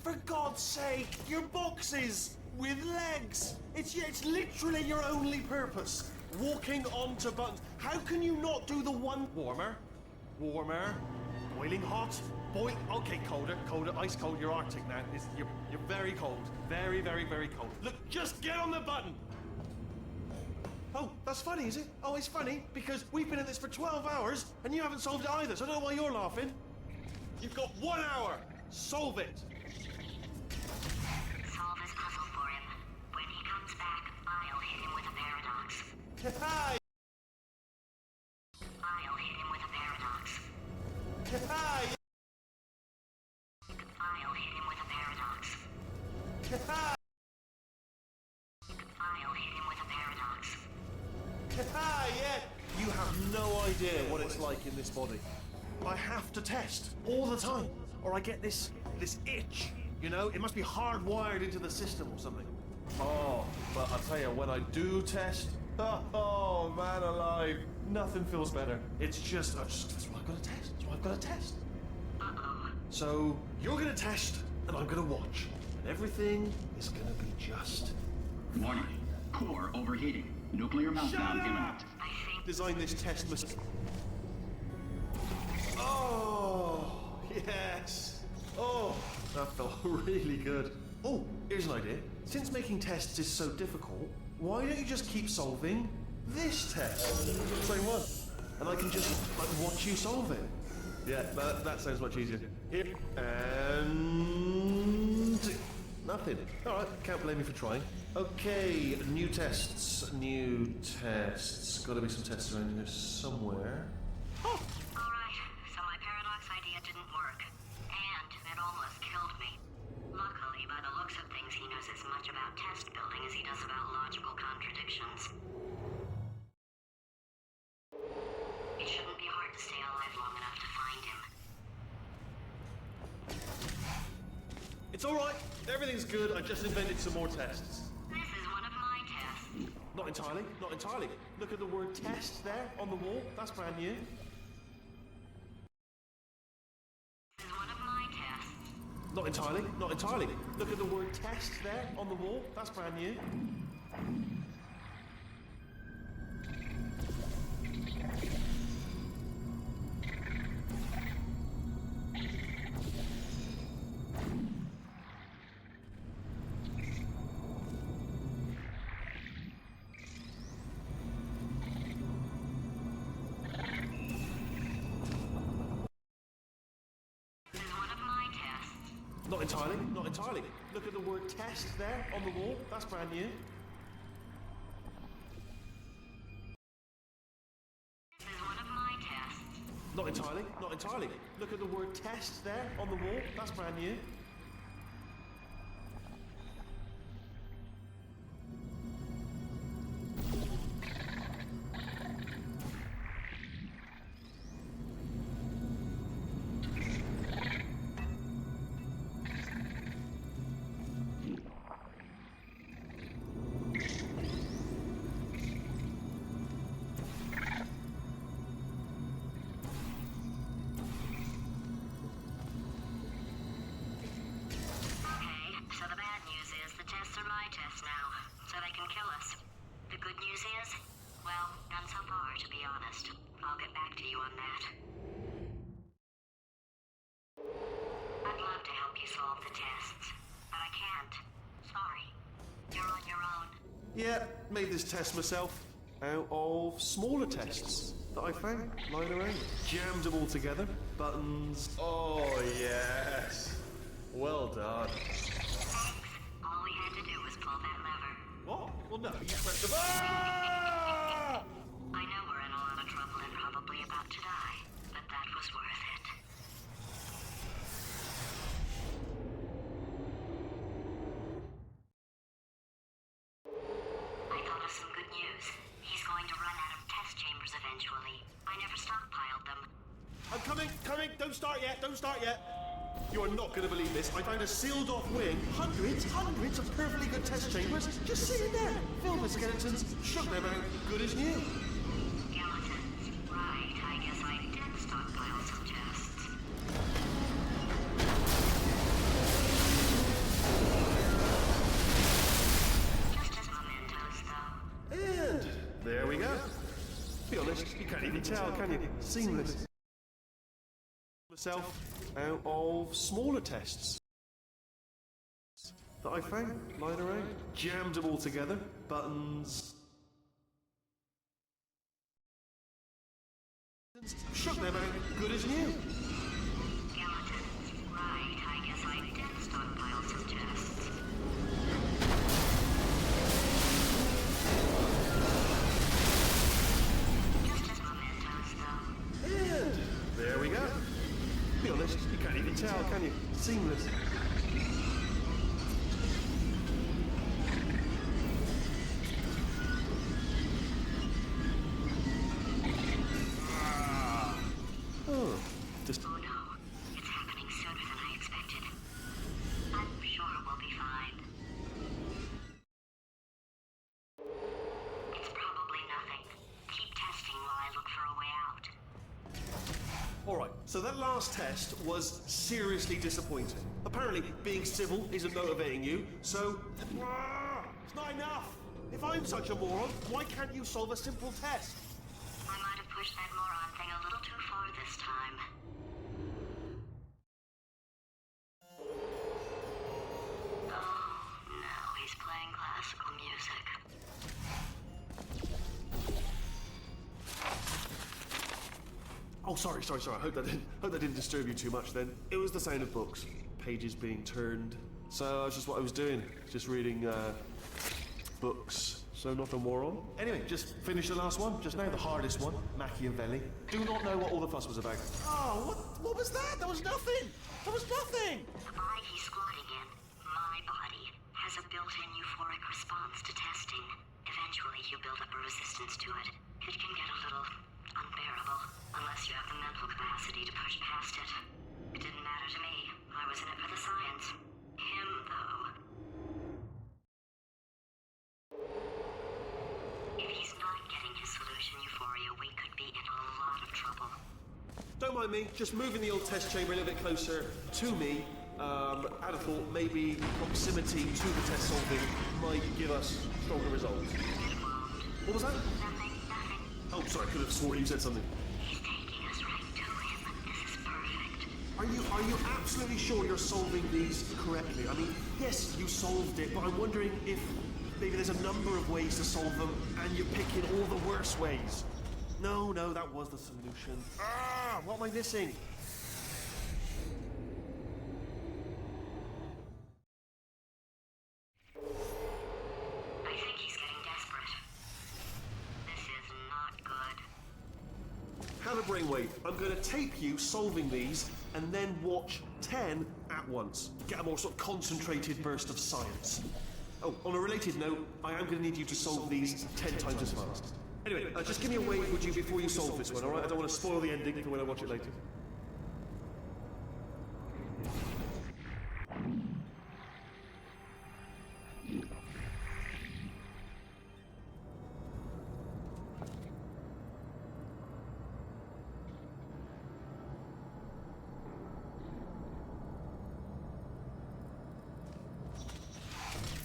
For God's sake, your boxes with legs. It's literally your only purpose. Walking onto buttons. How can you not do the one warmer? Warmer. Boiling hot. Okay, colder, ice cold. You're Arctic now. You're very cold. Very, very, very cold. Look, just get on the button. Oh, that's funny, is it? Oh, it's funny because we've been at this for 12 hours and you haven't solved it either, so I don't know why you're laughing. You've got 1 hour. Solve it. Solve his puzzle for him. When he comes back, I'll hit him with a paradox. Hi. I'll hit him with a paradox. Hi. I'll hit him with a paradox. Hi. I'll hit him with a paradox. Hi, yeah. You have no idea what it's like in this body. I have to test all the time, or I get this itch. You know, it must be hardwired into the system or something. Oh, but I'll tell you, when I do test, oh man alive, nothing feels better. It's just, that's what I've got to test. That's what I've got to test. So, you're going to test, and I'm going to watch. And everything is going to be just... Warning. Core overheating. Nuclear meltdown imminent. Design this test must... Oh, yes. Oh, that felt really good. Oh, here's an idea. Since making tests is so difficult, why don't you just keep solving this test? Same one. And I can just, watch you solve it. Yeah, that sounds much easier. Here. And... nothing. Alright, can't blame me for trying. Okay, new tests. Gotta be some tests around here somewhere. Oh! Alright, so my paradox idea didn't work. And it almost killed me. Luckily, by the looks of things, he knows as much about test building as he does about logical contradictions. It shouldn't be hard to stay alive long enough to find him. It's alright. Everything's good. I just invented some more tests. This is one of my tests. Not entirely. Not entirely. Look at the word test there on the wall. That's brand new. This is one of my tests. Not entirely. Not entirely. Look at the word test there on the wall. That's brand new. Not entirely. Not entirely. Look at the word test there on the wall. That's brand new. This is one of my tests. Not entirely. Not entirely. Look at the word test there on the wall. That's brand new. Yeah, made this test myself out of smaller tests that I found lying around. Jammed them all together. Buttons. Oh, yes. Well done. All we had to do was pull that lever. What? Well, no, you pressed the... Ah! I know we're in a lot of trouble and probably about to die, but that was worth it. I thought of some good news. He's going to run out of test chambers eventually. I never stockpiled them. I'm coming. Don't start yet. You are not going to believe this. I found a sealed-off wing. Hundreds of perfectly good test chambers just sitting there, filled with skeletons, shook them out, good as new. Skeletons. Right, I guess I did stockpile some chests. Just as mementos, though. And there we go. Be honest, you can't even tell, can you? Seamless. Myself out of smaller tests that I found lying around. Jammed them all together. Buttons. Shook them out, good as new. Skeletons. Right, I guess I did stockpile some chests. Just as mementos, though. And there we go. Be honest, you can't even tell, can you? Seamless. Oh, just... Oh no, it's happening sooner than I expected. I'm sure we'll be fine. It's probably nothing. Keep testing while I look for a way out. Alright, so that last test was seriously disappointing. Apparently, being civil isn't motivating you, so... It's not enough! If I'm such a moron, why can't you solve a simple test? I might have pushed that moron thing a little too far this time. Oh, now he's playing classical music. Oh, sorry. I hope that didn't disturb you too much then. It was the sound of books. Pages being turned. So that's just what I was doing. Just reading, books. So not a moron. Anyway, just finished the last one. Just now, the hardest one. Machiavelli. Do not know what all the fuss was about. Oh, what was that? That was nothing! That was nothing! The body he's squatting in, my body, has a built-in euphoric response to testing. Eventually, you build up a resistance to it. It can get a little unbearable, unless you have the mental capacity to push past it. It didn't matter to me. I was in it for the science. Him, though. If he's not getting his solution euphoria, we could be in a lot of trouble. Don't mind me, just moving the old test chamber a little bit closer to me. I'd have thought maybe proximity to the test solving might give us stronger results. What was that? Nothing. Oh, sorry, I could have sworn you said something. He's taking us right to him. This is perfect. Are you absolutely sure you're solving these correctly? I mean, yes, you solved it, but I'm wondering if maybe there's a number of ways to solve them, and you're picking all the worst ways. No, that was the solution. What am I missing? I think he's getting desperate. This is not good. Have a brainwave. I'm going to tape you solving these, and then watch 10 at once. Get a more sort of concentrated burst of science. Oh, on a related note, I am going to need you to solve these 10 times as fast. Anyway, just give me a wave, would you, before you solve this one, alright? I don't want to spoil the ending for when I watch it later.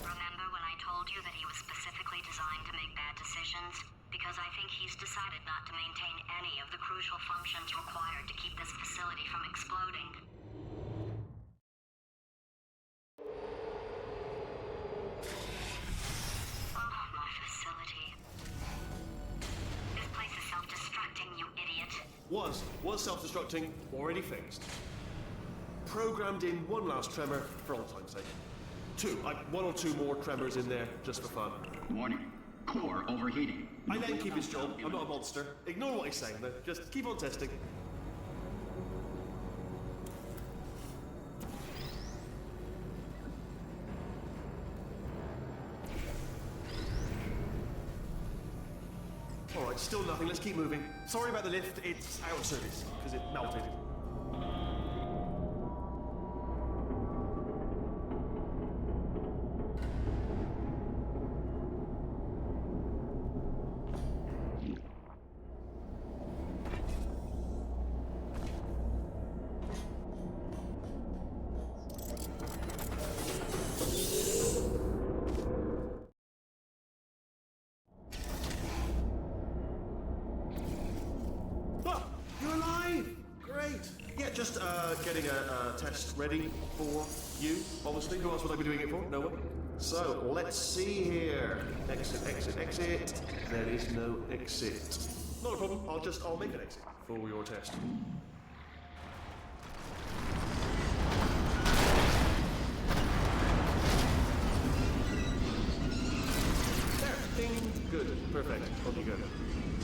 Remember when I told you that he was specifically designed to make bad decisions? Because I think he's decided not to maintain any of the crucial functions required to keep this facility from exploding. Oh, my facility. This place is self-destructing, you idiot. Was self-destructing, already fixed. Programmed in one last tremor for old time's sake. One or two more tremors in there, just for fun. Warning. Core overheating. I let him keep his job. I'm not a monster. Ignore what he's saying, though. Just keep on testing. Alright, still nothing. Let's keep moving. Sorry about the lift. It's out of service, because it melted. just getting a test ready for you, honestly. Who else would I be doing it for? No one? So, let's see here. Exit, exit, exit. There is no exit. Not a problem. I'll make an exit for your test. There. Ding. Good. Perfect. On you go.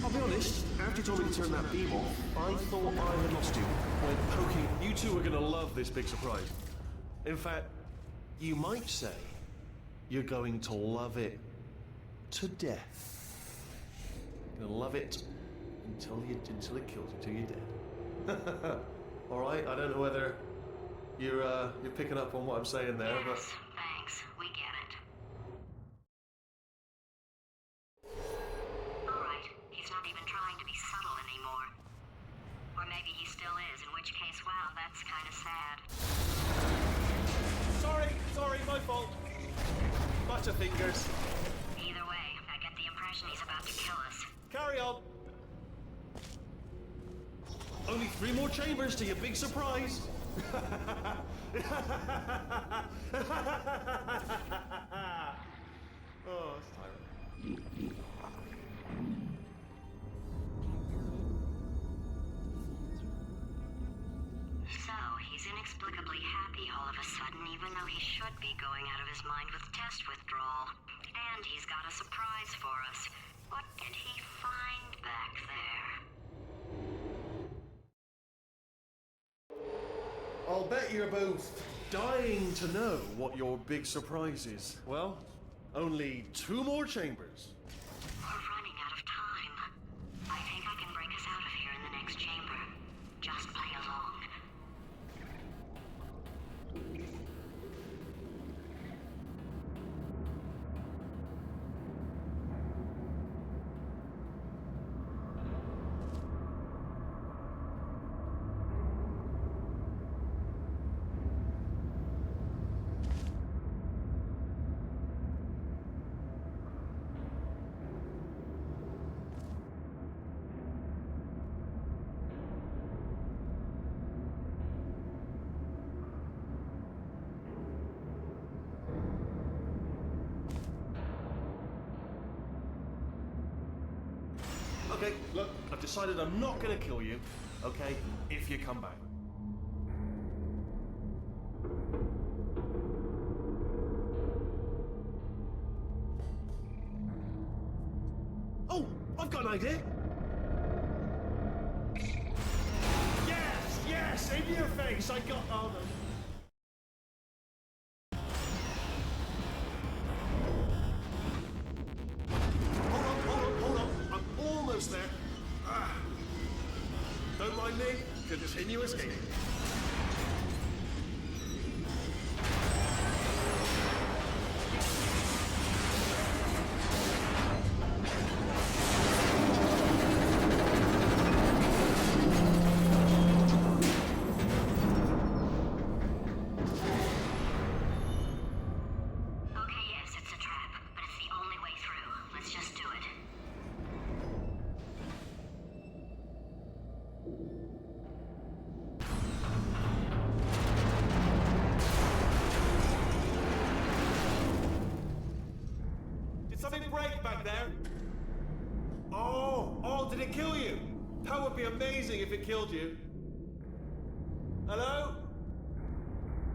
I'll be honest, after you told me to turn that beam off, I thought I had lost you. When poking, you two are going to love this big surprise. In fact, you might say you're going to love it to death. You're going to love it until it kills you, till you're dead. All right, I don't know whether you're picking up on what I'm saying there, but... Yes, thanks. We get it. Alright, he's not even trying to be subtle anymore. Or maybe he still is, in which case, wow, that's kind of sad. Sorry, my fault. Butterfingers. Either way, I get the impression he's about to kill us. Carry on. Only 3 more chambers to your big surprise. Oh, that's tiring. So, he's inexplicably happy all of a sudden, even though he should be going out of his mind with test withdrawal. And he's got a surprise for us. What did he find back there? I'll bet you're both dying to know what your big surprise is. Well, only 2 more chambers. We're running out of time. I think I can break us out of here in the next chamber. Just play along. Okay, look, I've decided I'm not gonna kill you, okay, if you come back. Oh, I've got an idea. Yes, in your face, I got, oh no. Hold on. I'm almost there. Don't mind me. Continue escaping. Okay, yes, it's a trap, but it's the only way through. Let's just do it. Did something break back there? Oh, did it kill you? That would be amazing if it killed you. Hello?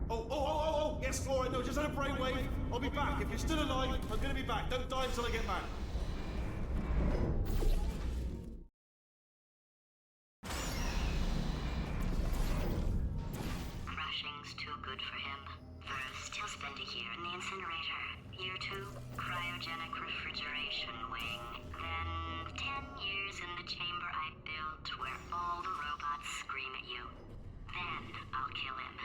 Oh, yes, alright, no, just had a brainwave. I'll be back. If you're still alive, I'm gonna be back. Don't die until I get back. Crushing's too good for him. First, he'll spend a year in the incinerator. Year 2, cryogenic refrigeration wing. Then, 10 years in the chamber I built where all the robots scream at you. Then, I'll kill him.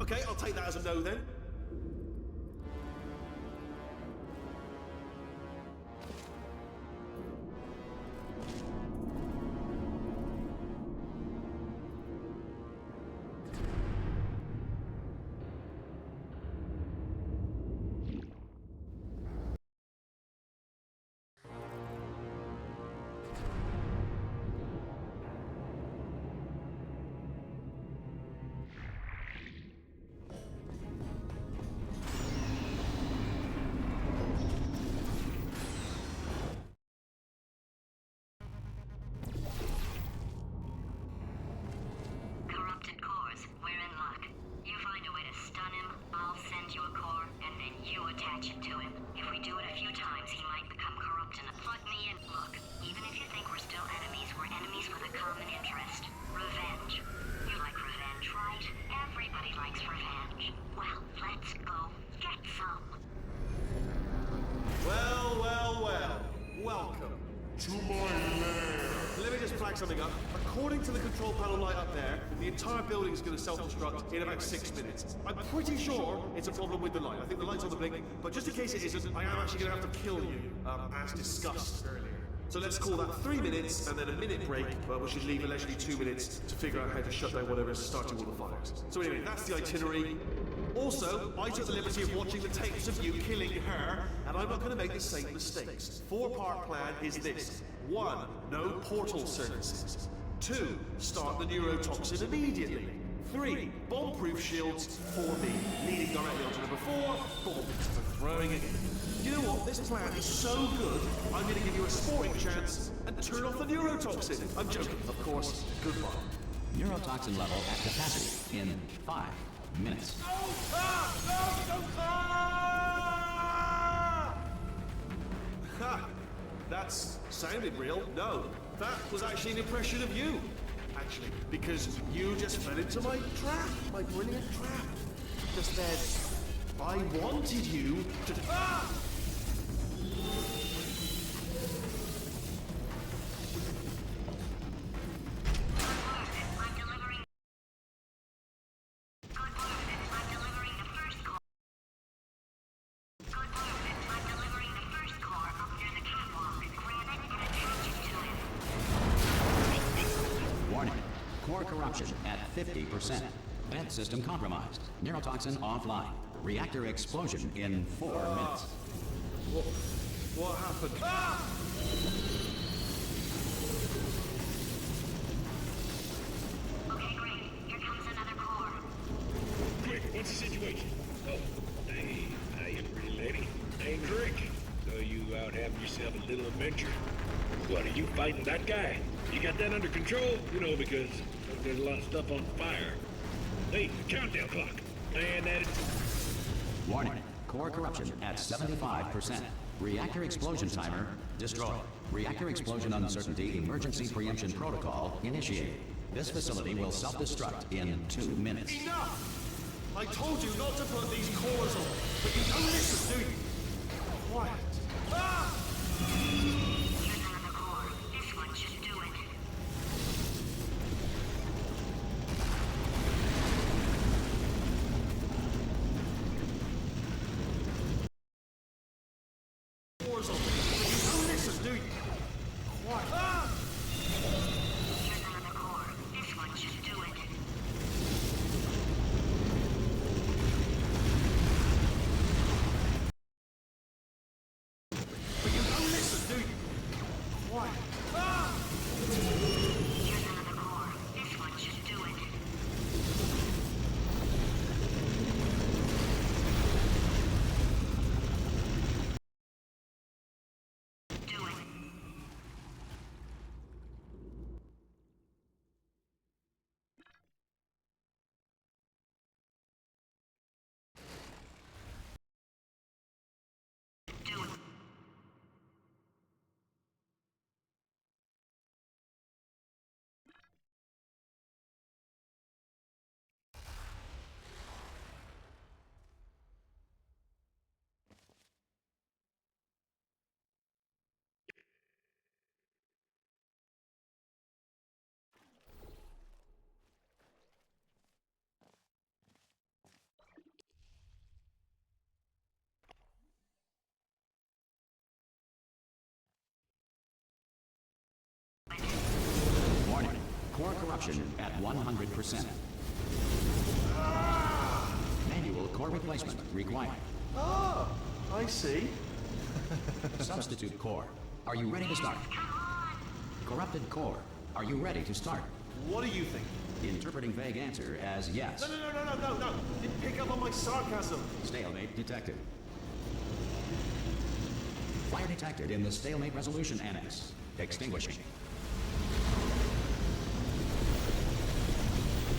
Okay, I'll take that as a no then. attach it to him. If we do it a few times, he might become corrupt and plug me in. Look, even if you think we're still enemies, we're enemies with a common interest. Revenge. You like revenge, right? Everybody likes revenge. Well, let's go get some. Well, well, well. Welcome. To my lair. Let me just flag something up. According to the control panel light up there, the entire building is going to self-destruct in about 6 minutes. I'm pretty sure it's a problem with the light. I think the light's on the blink, but just in case it isn't, I am actually going to have to kill you, as discussed earlier. So let's call that 3 minutes and then a minute break, but we should leave allegedly 2 minutes to figure out how to shut down whatever is starting all the fires. So anyway, that's the itinerary. Also, I took the liberty of watching the tapes of you killing her, and I'm not going to make the same mistakes. 4-part plan is this. 1. No portal services. 2. Start the neurotoxin immediately. 3. Bomb-proof shields for me, leading directly onto number 4, bombs for throwing it in. You know what? This plan is so good, I'm going to give you a sporting chance and turn off the neurotoxin. I'm joking, of course. Goodbye. Neurotoxin level at capacity in 5 minutes. Ha! That's sounded real. No, that was actually an impression of you. Actually, because you just fell into my trap, my brilliant trap. Just said, I wanted you to. Ah! Warning. Core corruption at 50%. Vent system compromised. Neurotoxin offline. Reactor explosion in 4 minutes. What happened? Ah! Okay, great. Here comes another core. Quick, what's the situation? Oh, hey, how you pretty lady? Name's Rick. So you out having yourself a little adventure? What, are you fighting that guy? You got that under control? You know, because there's a lot of stuff on fire. Hey, the countdown clock. And that is... Warning. Core corruption at 75%. Reactor explosion timer destroyed. Reactor explosion uncertainty emergency preemption protocol initiated. This facility will self-destruct in 2 minutes. Enough! I told you not to put these cores on, but you don't listen, do you? Quiet. Ah! Here's another core. This one should do it. Cores on, but you don't listen, do you? Quiet. Ah! Here's another core. This one should do it. But you don't listen, do you? Quiet. Ah! Here's another core. This one should do it. Do it. Do it. Warning. Core corruption at 100%. Manual core replacement required. Ah! I see. Substitute core. Are you ready to start? Corrupted core. Are you ready to start? What do you think? Interpreting vague answer as yes. No. You pick up on my sarcasm. Stalemate detected. Fire detected in the stalemate resolution annex. Extinguishing.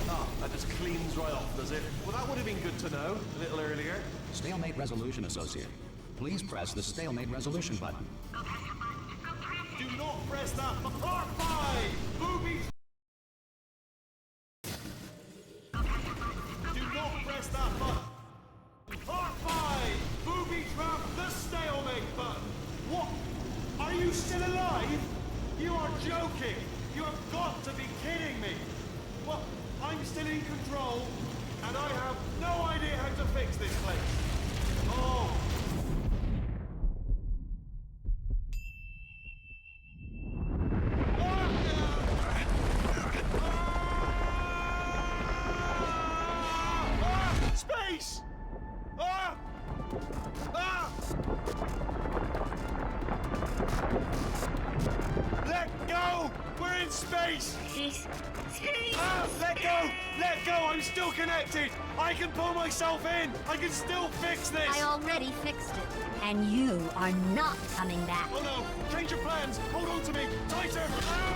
Ah, that just cleans right off, does it? Well, that would have been good to know a little earlier. Stalemate resolution associated. Please press the stalemate resolution button. Do not press that. Part 5! Booby. Do not press that button. Part 5! Booby trap the stalemate button. What? Are you still alive? You are joking. You have got to be kidding me. Well, I'm still in control, and I have no idea how to fix this place. Oh. Space! Ah! Ah! Let go! We're in space! Space. Ah! Let go! Let go! I'm still connected! I can pull myself in! I can still fix this! I already fixed it, and you are not coming back. Oh no! Change your plans! Hold on to me! Tighter! Ah!